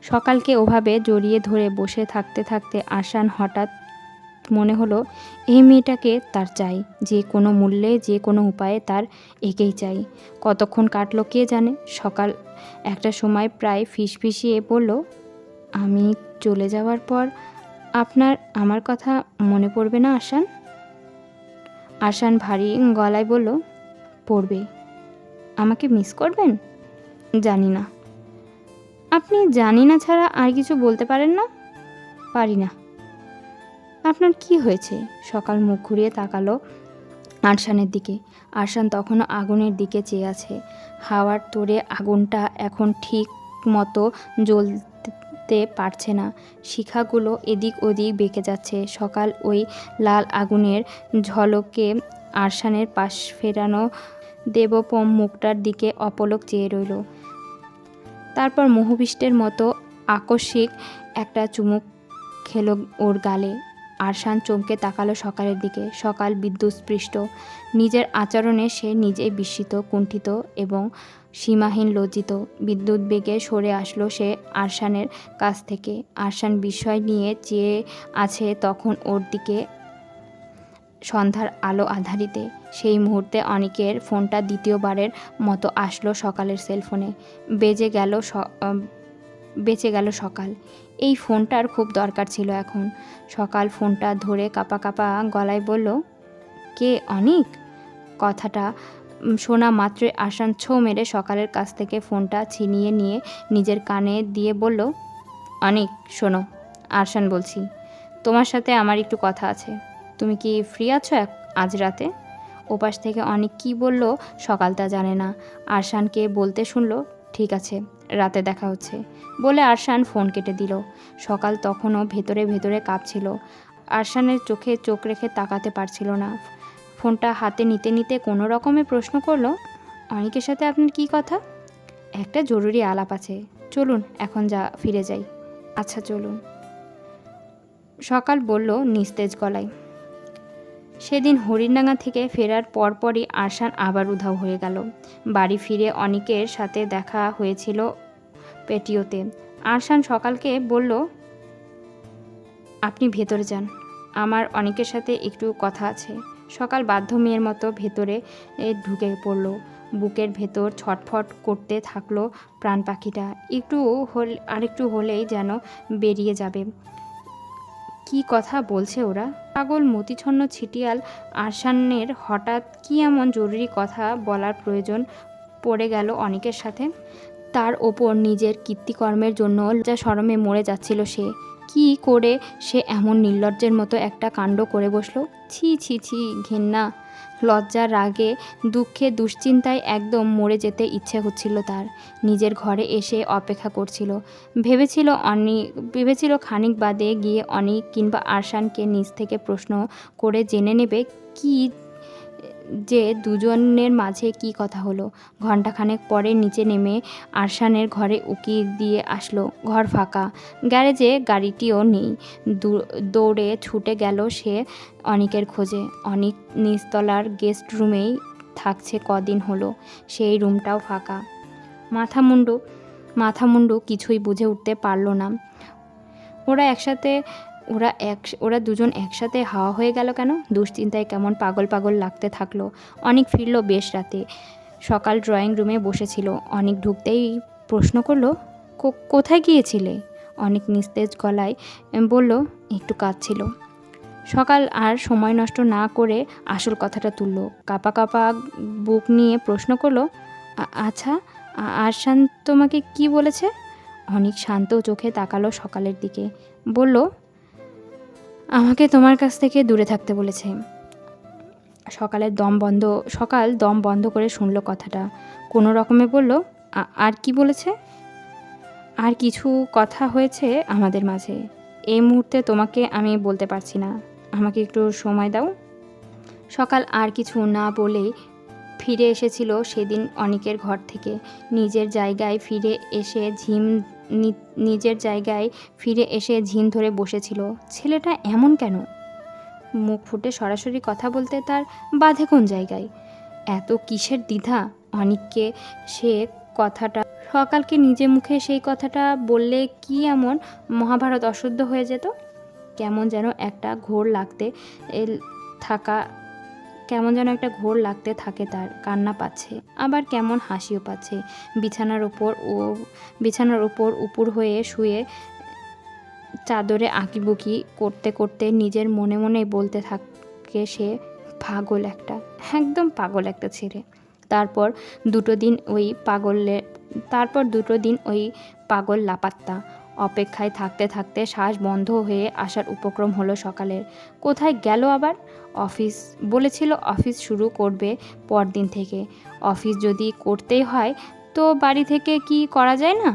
সকালকে ওভাবে জড়িয়ে ধরে বসে থাকতে থাকতে আরশান হঠাৎ মনে হলো, এই মেয়েটাকে তার চাই, যে কোনো মূল্যে, যে কোনো উপায়ে তার একেই চাই। কতক্ষণ কাটলো কে জানে। সকাল একটা সময় প্রায় ফিসফিসিয়ে বলল, আমি চলে যাওয়ার পর আপনার আমার কথা মনে পড়বে না আরশান? আরশান ভারী গলায় বলল, পড়বে। আমাকে মিস করবেন? জানি না। আপনি জানি না ছাড়া আর কিছু বলতে পারেন না? পারি না। আপনার কি হয়েছে? সকাল মুখ ঘুরিয়ে তাকালো আরশানের দিকে। আরশান তখনও আগুনের দিকে চেয়ে আছে। হাওয়ার তোড়ে আগুনটা এখন ঠিক মতো জ্বলতে পারছে না। শিখাগুলো এদিক ওদিক বেঁকে যাচ্ছে। সকাল ওই লাল আগুনের ঝলকে আরশানের পাশ ফেরানো দেবপম মুখটার দিকে অপলক চেয়ে রইল। তারপর মোহবিষ্টের মতো আকস্মিক একটা চুমুক খেলো ওর গালে। আরশান চমকে তাকালো সকালের দিকে। সকাল বিদ্যুৎস্পৃষ্ট। নিজের আচরণে সে নিজেই বিস্মিত, কুণ্ঠিত এবং সীমাহীন লজ্জিত। বিদ্যুৎ বেগে সরে আসলো সে আরশানের কাছ থেকে। আরশান বিস্ময় নিয়ে চেয়ে আছে তখন ওর দিকে। সন্ধ্যার আলো আঁধারিতে। সেই মুহূর্তে অনিকের ফোনটা দ্বিতীয়বারের মতো আসলো সকালের সেলফোনে। বেঁচে গেল সকাল। এই ফোনটার খুব দরকার ছিল এখন। সকাল ফোনটা ধরে কাঁপা কাঁপা গলায় বলল, কে অনিক? কথাটা শোনা মাত্রই আরশান ছোঁ মেরে সকালের কাছ থেকে ফোনটা ছিনিয়ে নিয়ে নিজের কানে দিয়ে বলল, অনিক শোনো, আরশান বলছি, তোমার সাথে আমার একটু কথা আছে। তুমি কি ফ্রি আছো আজ রাতে? ওপাশ থেকে অনিক কি বলল সকাল তা জানে না। আরশানকে বলতে শুনল, ঠিক আছে, রাতে দেখা হচ্ছে বলে আরশান ফোন কেটে দিল। সকাল তখনও ভেতরে ভেতরে কাঁপছিল। আরশানের চোখে চোখ রেখে তাকাতে পারছিল না। ফোনটা হাতে নিতে নিতে কোনো রকমে প্রশ্ন করল, অনিকের সাথে আপনার কি কথা? একটা জরুরি আলাপ আছে, চলুন এখন ফিরে যাই। আচ্ছা চলুন, সকাল বলল নিস্তেজ গলায়। সেদিন হরিণডাঙ্গা থেকে ফেরার পরপরই আরশান আবার উধাও হয়ে গেল। বাড়ি ফিরে অনিকের সাথে দেখা হয়েছিল পেটিওতে। আরশান সকালকে বলল, আপনি ভেতরে যান, আমার অনিকের সাথে একটু কথা আছে। সকাল বাধ্য মেয়ের মতো ভেতরে ঢুকে পড়ল। বুকের ভেতর ছটফট করতে থাকলো প্রাণ পাখিটা। আরেকটু হলেই যেন বেরিয়ে যাবে। কি কথা বলছে ওরা? পাগল মতিছন্ন ছিটিয়াল আরশানের হঠাৎ কি এমন জরুরি কথা বলার প্রয়োজন পড়ে গেল অনিকের সাথে? তার ওপর নিজের কীর্তিকর্মের জন্য লজ্জা শরমে মরে যাচ্ছিল সে। কি করে সে এমন নির্লজ্জের মতো একটা কাণ্ড করে বসলো? ছি ছি ছি, ঘেন্না, লজ্জা, রাগে, দুঃখে, দুশ্চিন্তায় একদম মরে যেতে ইচ্ছে হচ্ছিল তার। নিজের ঘরে এসে অপেক্ষা করছিল। ভেবেছিল খানিক বাদে গিয়ে অনিক কিংবা আরশানকে নিজ থেকে প্রশ্ন করে জেনে নেবে কি যে দুজনের মাঝে কি কথা হলো। ঘণ্টাখানেক পরে নিচে নেমে আরশানের ঘরে উকি দিয়ে আসলো। ঘর ফাঁকা, গ্যারেজে গাড়িটিও নেই। দৌড়ে ছুটে গেল সে অনিকের খোঁজে। অনিক নিচতলার গেস্ট রুমেই থাকছে কদিন হলো, সেই রুমটাও ফাঁকা। মাথামুন্ডু কিছুই বুঝে উঠতে পারল না। ওরা দুজন একসাথে হাওয়া হয়ে গেল কেন? দুশ্চিন্তায় কেমন পাগল পাগল লাগতে থাকলো। অনিক ফিরল বেশ রাতে। সকাল ড্রয়িং রুমে বসেছিল। অনিক ঢুকতেই প্রশ্ন করল, কোথায় গিয়েছিলে? অনিক নিস্তেজ গলায় বলল, একটু কাজ ছিল। সকাল আর সময় নষ্ট না করে আসল কথাটা তুলল। কাঁপা কাঁপা বুক নিয়ে প্রশ্ন করলো, আচ্ছা, আরশান তোমাকে কি বলেছে? অনিক শান্ত চোখে তাকালো সকালের দিকে, বলল, আমাকে তোমার কাছ থেকে দূরে থাকতে বলেছে। সকাল দম বন্ধ করে শুনল কথাটা। কোনো রকমে বলল, আর কি বলেছে? আর কিছু কথা হয়েছে আমাদের মাঝে, এই মুহূর্তে তোমাকে আমি বলতে পারছি না, আমাকে একটু সময় দাও। সকাল আর কিছু না বলেই ফিরে এসেছিল সেদিন অনিকের ঘর থেকে। নিজের জায়গায় ফিরে এসে ঝিম ধরে বসেছিল। ছেলেটা এমন কেন? মুখ ফুটে সরাসরি কথা বলতে তার বাধে কোন জায়গায়? এত কিসের দ্বিধা অনিককে? সকালকে নিজে মুখে সেই কথাটা বললে কি এমন মহাভারত অশুদ্ধ হয়ে যেত? কেমন যেন একটা ঘোর লাগতে থাকে তার। কান্না পাচ্ছে, আবার কেমন হাসিও পাচ্ছে। বিছানার উপর উপুর হয়ে শুয়ে চাদরে আঁকিবুকি করতে করতে নিজের মনে মনে বলতে থাকে সে একদম পাগল একটা ছেলে। তারপর দুটো দিন ওই পাগল লাপাত্তা। অপেক্ষায় থাকতে থাকতে শ্বাস বন্ধ হয়ে আসার উপক্রম হলো সকালের। কোথায় গেল আবার? বলেছিল অফিস শুরু করবে পরদিন থেকে। অফিস যদি করতেই হয় তো বাড়ি থেকে কি করা যায় না?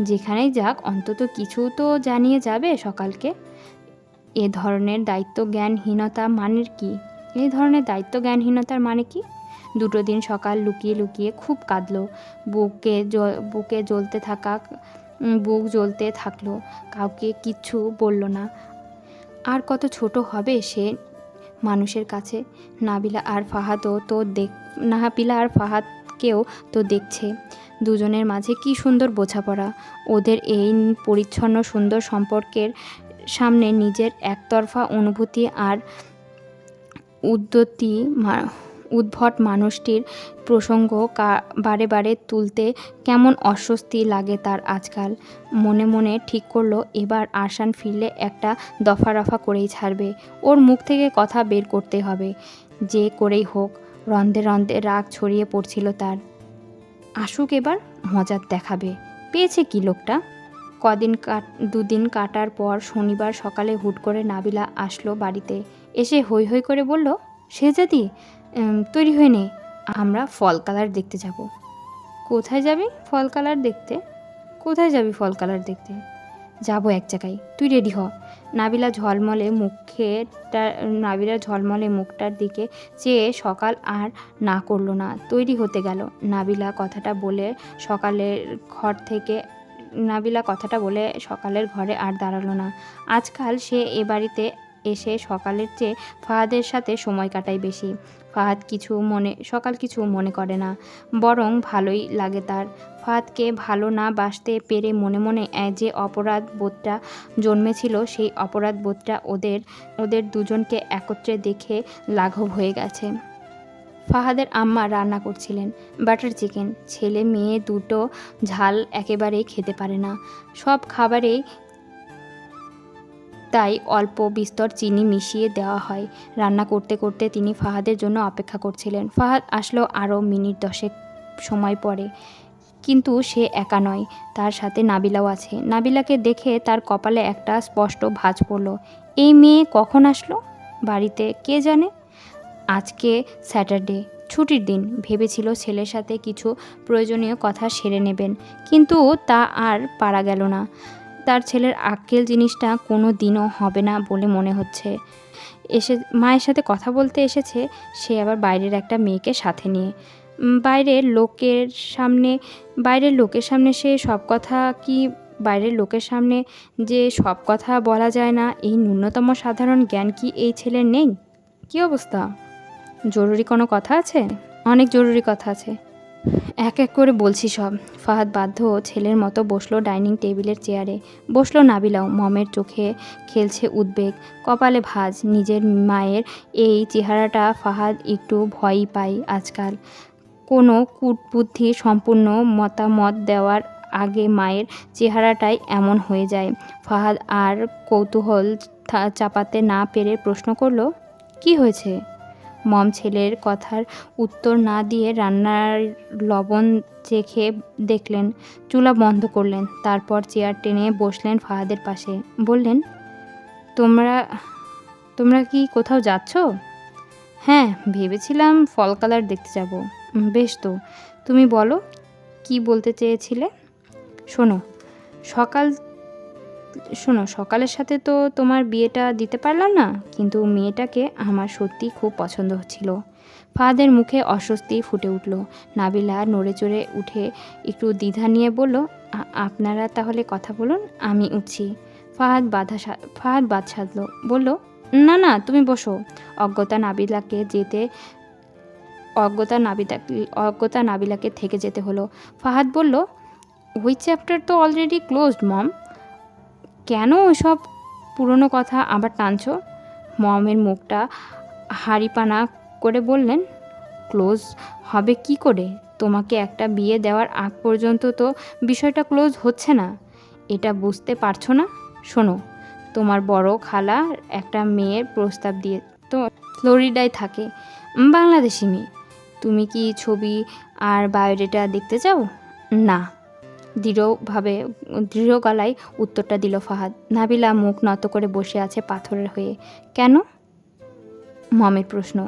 যেখানেই যাক অন্তত কিছু তো জানিয়ে যাবে সকালকে। এ ধরনের দায়িত্বজ্ঞানহীনতার মানে কি? দুটো দিন সকাল লুকিয়ে লুকিয়ে খুব কাঁদলো। বুক জ্বলতে থাকলো। কাউকে কিচ্ছু বলল না। আর কত ছোট হবে সে মানুষের কাছে। নাবিলা আর ফাহাদকেও তো দেখছে। দুজনের মাঝে কি সুন্দর বোঝাপড়া। ওদের এই পরিচ্ছন্ন সুন্দর সম্পর্কের সামনে নিজের একতরফা অনুভূতি উদ্যতী উদ্ভট মানুষটির প্রসঙ্গ বারে বারে তুলতে কেমন অস্বস্তি লাগে তার আজকাল। মনে মনে ঠিক করলো এবার আরশান ফিরলে একটা দফা রফা করেই ছাড়বে। ওর মুখ থেকে কথা বের করতে হবে, যে করেই হোক। রন্ধে রন্ধে রাগ ছড়িয়ে পড়ছিল তার। আসুক এবার, মজার দেখাবে। পেয়েছে কি লোকটা। দুদিন কাটার পর শনিবার সকালে হুট করে নাবিলা আসলো বাড়িতে। এসে হৈ হৈ করে বলল, শেহজাদি তৈরি হয়ে নে, আমরা ফল কালার দেখতে যাব। কোথায় যাবি ফল কালার দেখতে? কোথায় যাবি ফল কালার দেখতে? যাবো এক জায়গায়, তুই রেডি হ। নাবিলার ঝলমলে মুখটার দিকে চেয়ে সকাল আর না করলো না, তৈরি হতে গেল। নাবিলা কথাটা বলে সকালের ঘরে আর দাঁড়ালো না। আজকাল সে এ বাড়িতে এসে সকালের চেয়ে ফাহাদের সাথে সময় কাটায় বেশি। সকাল কিছু মনে করে না, বরং ভালোই লাগে তার। ফাহাদকে ভালো না বাসতে পেরে মনে মনে যে অপরাধ বোধটা জন্মেছিল, সেই অপরাধ বোধটা ওদের দুজনকে একত্রে দেখে লাঘব হয়ে গেছে। ফাহাদের আম্মা রান্না করছিলেন বাটার চিকেন। ছেলে মেয়ে দুটো ঝাল একেবারেই খেতে পারে না। সব খাবারেই তাই অল্প বিস্তর চিনি মিশিয়ে দেওয়া হয়। রান্না করতে করতে তিনি ফাহাদের জন্য অপেক্ষা করছিলেন। ফাহাদ আসলো আরও মিনিট 10 সময় পরে, কিন্তু সে একা নয়, তার সাথে নাবিলাও আছে। নাবিলাকে দেখে তার কপালে একটা স্পষ্ট ভাঁজ পড়ল। এই মেয়ে কখন আসলো বাড়িতে কে জানে। আজকে স্যাটারডে, ছুটির দিন। ভেবেছিল ছেলের সাথে কিছু প্রয়োজনীয় কথা সেরে নেবেন, কিন্তু তা আর পারা গেল না। তার ছেলের আক্কেল জিনিসটা কোনো দিনও হবে না বলে মনে হচ্ছে। মায়ের সাথে কথা বলতে এসেছে, সে আবার বাইরের একটা মেয়েকে সাথে নিয়ে। বাইরের লোকের সামনে যে সব কথা বলা যায় না, এই ন্যূনতম সাধারণ জ্ঞান কি এই ছেলের নেই? কি অবস্থা? জরুরি কোনো কথা আছে? অনেক জরুরি কথা আছে, এক এক করে বলছি সব। ফাহাদ বাধ্য ছেলের মতো বসলো ডাইনিং টেবিলের চেয়ারে। বসলো নাবিলাও। মমের চোখে খেলছে উদ্বেগ, কপালে ভাঁজ। নিজের মায়ের এই চেহারাটা ফাহাদ একটু ভয়ই পায় আজকাল। কোনো কূটবুদ্ধি সম্পূর্ণ মতামত দেওয়ার আগে মায়ের চেহারাটাই এমন হয়ে যায়। ফাহাদ আর কৌতূহল চাপাতে না পেরে প্রশ্ন করলো, কি হয়েছে? মম ছেলের কথার উত্তর না দিয়ে রান্নার লবণ চেখে দেখলেন, চুলা বন্ধ করলেন। তারপর চেয়ার টেনে বসলেন ফাহাদের পাশে। বললেন, তোমরা কি কোথাও যাচ্ছ? হ্যাঁ, ভেবেছিলাম ফল কালার দেখতে যাব। বেশ তো, তুমি বলো কি বলতে চেয়েছিলে। সকালের সাথে তো তোমার বিয়েটা দিতে পারলাম না, কিন্তু মেয়েটাকে আমার সত্যি খুব পছন্দ হচ্ছিল। ফাহাদের মুখে অস্বস্তি ফুটে উঠল। নাবিলা নড়ে চড়ে উঠে একটু দ্বিধা নিয়ে বলল, আপনারা তাহলে কথা বলুন, আমি উঠছি। ফাহাদ বাদ সাধল, বলল, না না, তুমি বসো। অজ্ঞতা নাবিলাকে থেকে যেতে হলো। ফাহাদ বলল, ওই চ্যাপ্টার তো অলরেডি ক্লোজড মম। কেন ওসব পুরনো কথা আবার টানছ? মমের মুখটা হাঁড়িপানা করে বললেন, ক্লোজ হবে কি করে? তোমাকে একটা বিয়ে দেওয়ার আগ পর্যন্ত তো বিষয়টা ক্লোজ হচ্ছে না, এটা বুঝতে পারছো না? শোনো, তোমার বড় খালা একটা মেয়ের প্রস্তাব দিয়ে তো ফ্লোরিডায় থাকে, বাংলাদেশি মেয়ে। তুমি কি ছবি আর বায়োডেটা দেখতে চাও? না, দৃঢ় গলায় উত্তরটা দিল ফাহাদ। নাবিলা মুখ নত করে বসে আছে পাথরের হয়ে। কেন? মমের প্রশ্ন।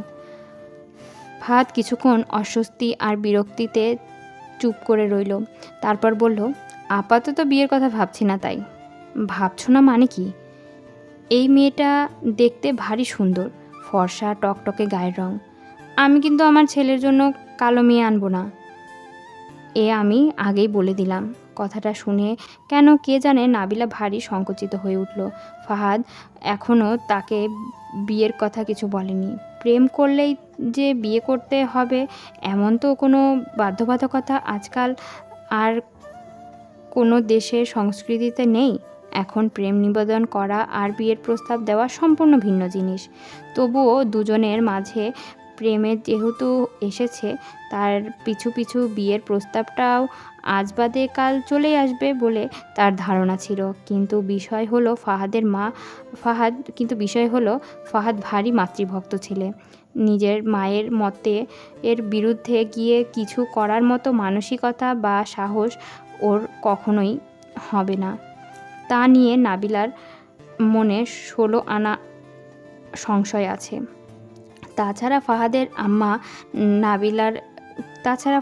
ফাহাদ কিছুক্ষণ অস্বস্তি আর বিরক্তিতে চুপ করে রইল। তারপর বলল, আপাতত বিয়ের কথা ভাবছি না। তাই? ভাবছো না মানে কি? এই মেয়েটা দেখতে ভারী সুন্দর, ফর্সা টকটকে গায়ের রং। আমি কিন্তু আমার ছেলের জন্য কালো মেয়ে আনবো না, এ আমি আগেই বলে দিলাম। কথাটা শুনে কেন কে জানে নাবিলা ভারী সংকুচিত হয়ে উঠল। ফাহাদ এখনও তাকে বিয়ের কথা কিছু বলেনি। প্রেম করলেই যে বিয়ে করতে হবে এমন তো কোনো বাধ্যবাধকতা আজকাল আর কোনো দেশের সংস্কৃতিতে নেই। এখন প্রেম নিবেদন করা আর বিয়ের প্রস্তাব দেওয়া সম্পূর্ণ ভিন্ন জিনিস। তবুও দুজনের মাঝে প্রেমের যেহেতু এসেছে, তার পিছু পিছু বিয়ের প্রস্তাবটাও আজ বাদে কাল চলেই আসবে বলে তার ধারণা ছিল। কিন্তু বিষয় হলো ফাহাদ ভারী মাতৃভক্ত ছেলে। নিজের মায়ের মতে এর বিরুদ্ধে গিয়ে কিছু করার মতো মানসিকতা বা সাহস ওর কখনোই হবে না। তা নিয়ে নাবিলার মনে 16 আনা সংশয় আছে। তাছাড়া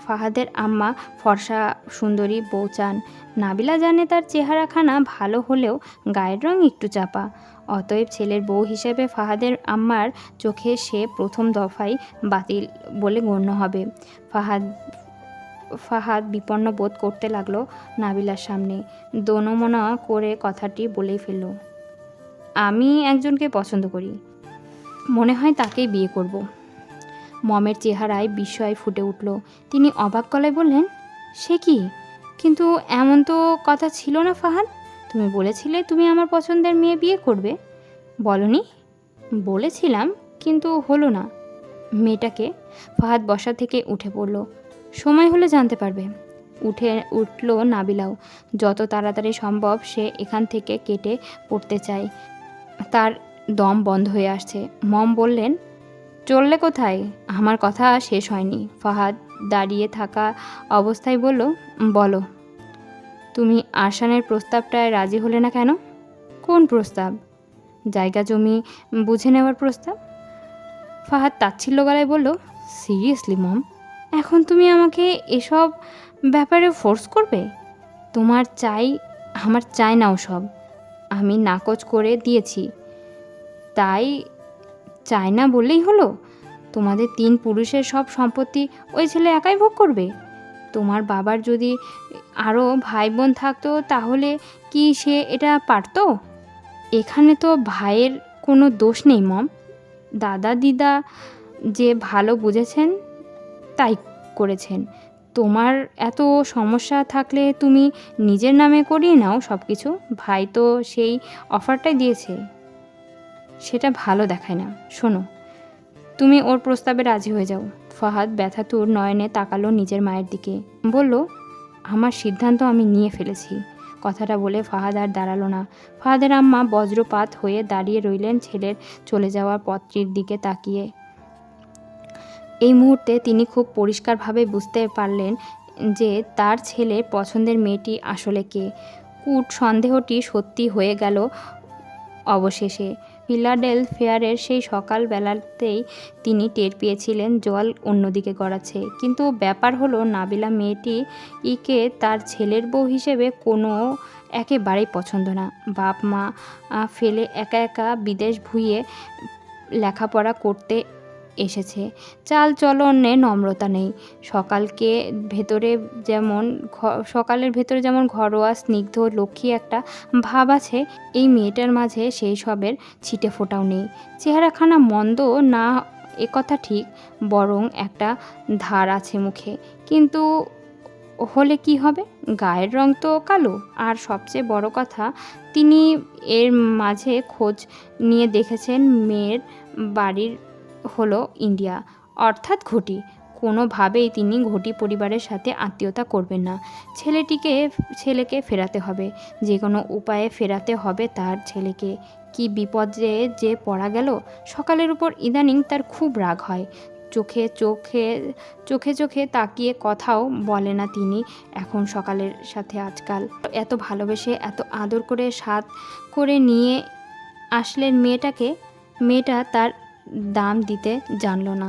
ফাহাদের আম্মা ফর্সা সুন্দরী বউ চান। নাবিলা জানে তার চেহারাখানা ভালো হলেও গায়ের রং একটু চাপা। অতএব ছেলের বউ হিসেবে ফাহাদের আম্মার চোখে সে প্রথম দফায় বাতিল বলে গণ্য হবে। ফাহাদ বিপন্ন বোধ করতে লাগলো নাবিলার সামনে। দোনমনা করে কথাটি বলেই ফেলল, আমি একজনকে পছন্দ করি, মনে হয় তাকেই বিয়ে করব। মমের চেহারায় বিস্ময় ফুটে উঠল। তিনি অবাক গলায় বললেন, সে কি? কিন্তু এমন তো কথা ছিল না ফাহাদ। তুমি বলেছিলে তুমি আমার পছন্দের মেয়ে বিয়ে করবে, বলনি? বলেছিলাম, কিন্তু হলো না। মেয়েটাকে? ফাহাদ বসা থেকে উঠে পড়ল। সময় হলে জানতে পারবে। উঠল নাবিলাও। যত তাড়াতাড়ি সম্ভব সে এখান থেকে কেটে পড়তে চায়। তার দম বন্ধ হয়ে আসছে। মম বললেন, চললে কোথায়? আমার কথা শেষ হয়নি। ফাহাদ দাঁড়িয়ে থাকা অবস্থায় বলল, বলো, তুমি আরশানের প্রস্তাবটায় রাজি হলে না কেন? কোন প্রস্তাব? জায়গা জমি বুঝে নেওয়ার প্রস্তাব। ফাহাদ তাচ্ছিল্য গলায় বলল, সিরিয়াসলি মম, এখন তুমি আমাকে এসব ব্যাপারে ফোর্স করবে? আমার চাই না ওসব। আমি নাকচ করে দিয়েছি, তাই চাই না বললেই হলো? তোমাদের 3 পুরুষের সব সম্পত্তি ওই ছেলে একাই ভোগ করবে? তোমার বাবার যদি আরও ভাই বোন থাকতো তাহলে কি সে এটা পারতো? এখানে তো ভাইয়ের কোনো দোষ নেই মম। দাদা দিদা যে ভালো বুঝেছেন তাই করেছেন। তোমার এত সমস্যা থাকলে তুমি নিজের নামে করিয়ে নাও সব কিছু। ভাই তো সেই অফারটাই দিয়েছে, সেটা ভালো দেখায় না। শোনো, তুমি ওর প্রস্তাবে রাজি হয়ে যাও। ফাহাদ ব্যথাতুর নয়নে তাকালো নিজের মায়ের দিকে। বলল, আমার সিদ্ধান্ত আমি নিয়ে ফেলেছি। কথাটা বলে ফাহাদ আর দাঁড়ালো না। ফাহাদের আম্মা বজ্রপাত হয়ে দাঁড়িয়ে রইলেন ছেলের চলে যাওয়ার পথটির দিকে তাকিয়ে। এই মুহূর্তে তিনি খুব পরিষ্কারভাবে বুঝতে পারলেন যে তার ছেলের পছন্দের মেয়েটি আসলে কে। কূট সন্দেহটি সত্যি হয়ে গেল অবশেষে। ফিলাডেলফিয়ারের সেই সকালবেলাতেই তিনি টের পেয়েছিলেন জল অন্যদিকে গড়াচ্ছে। কিন্তু ব্যাপার হলো, নাবিলা মেয়েটিকে তার ছেলের বউ হিসেবে কোনো একেবারেই পছন্দ না। বাপ মা ফেলে একা একা বিদেশ ভুঁইয়ে লেখাপড়া করতে এসেছে। চাল চলনে নম্রতা নেই। সকালের ভেতরে যেমন ঘরোয়া স্নিগ্ধ লক্ষ্মী একটা ভাব আছে, এই মেয়েটার মাঝে সেই সবের ছিটে ফোটাও নেই। চেহারাখানা মন্দ না একথা ঠিক, বরং একটা ধার আছে মুখে। কিন্তু হলে কি হবে? গায়ের রং তো কালো। আর সবচেয়ে বড় কথা, তিনি এর মাঝে খোঁজ নিয়ে দেখেছেন মেয়ের বাড়ির হলো ইন্ডিয়া, অর্থাৎ ঘটি। কোনোভাবেই তিনি ঘটি পরিবারের সাথে আত্মীয়তা করবেন না। ছেলেকে ফেরাতে হবে, যে কোনো উপায়ে ফেরাতে হবে তার ছেলেকে। কি বিপদে যে পড়া গেল। সকালের উপর ইদানিং তার খুব রাগ হয়। চোখে তাকিয়ে কথাও বলে না তিনি এখন সকালের সাথে আজকাল। এত ভালোবেসে এত আদর করে সাথ করে নিয়ে আসলেন মেয়েটা তার দাম দিতে জানল না।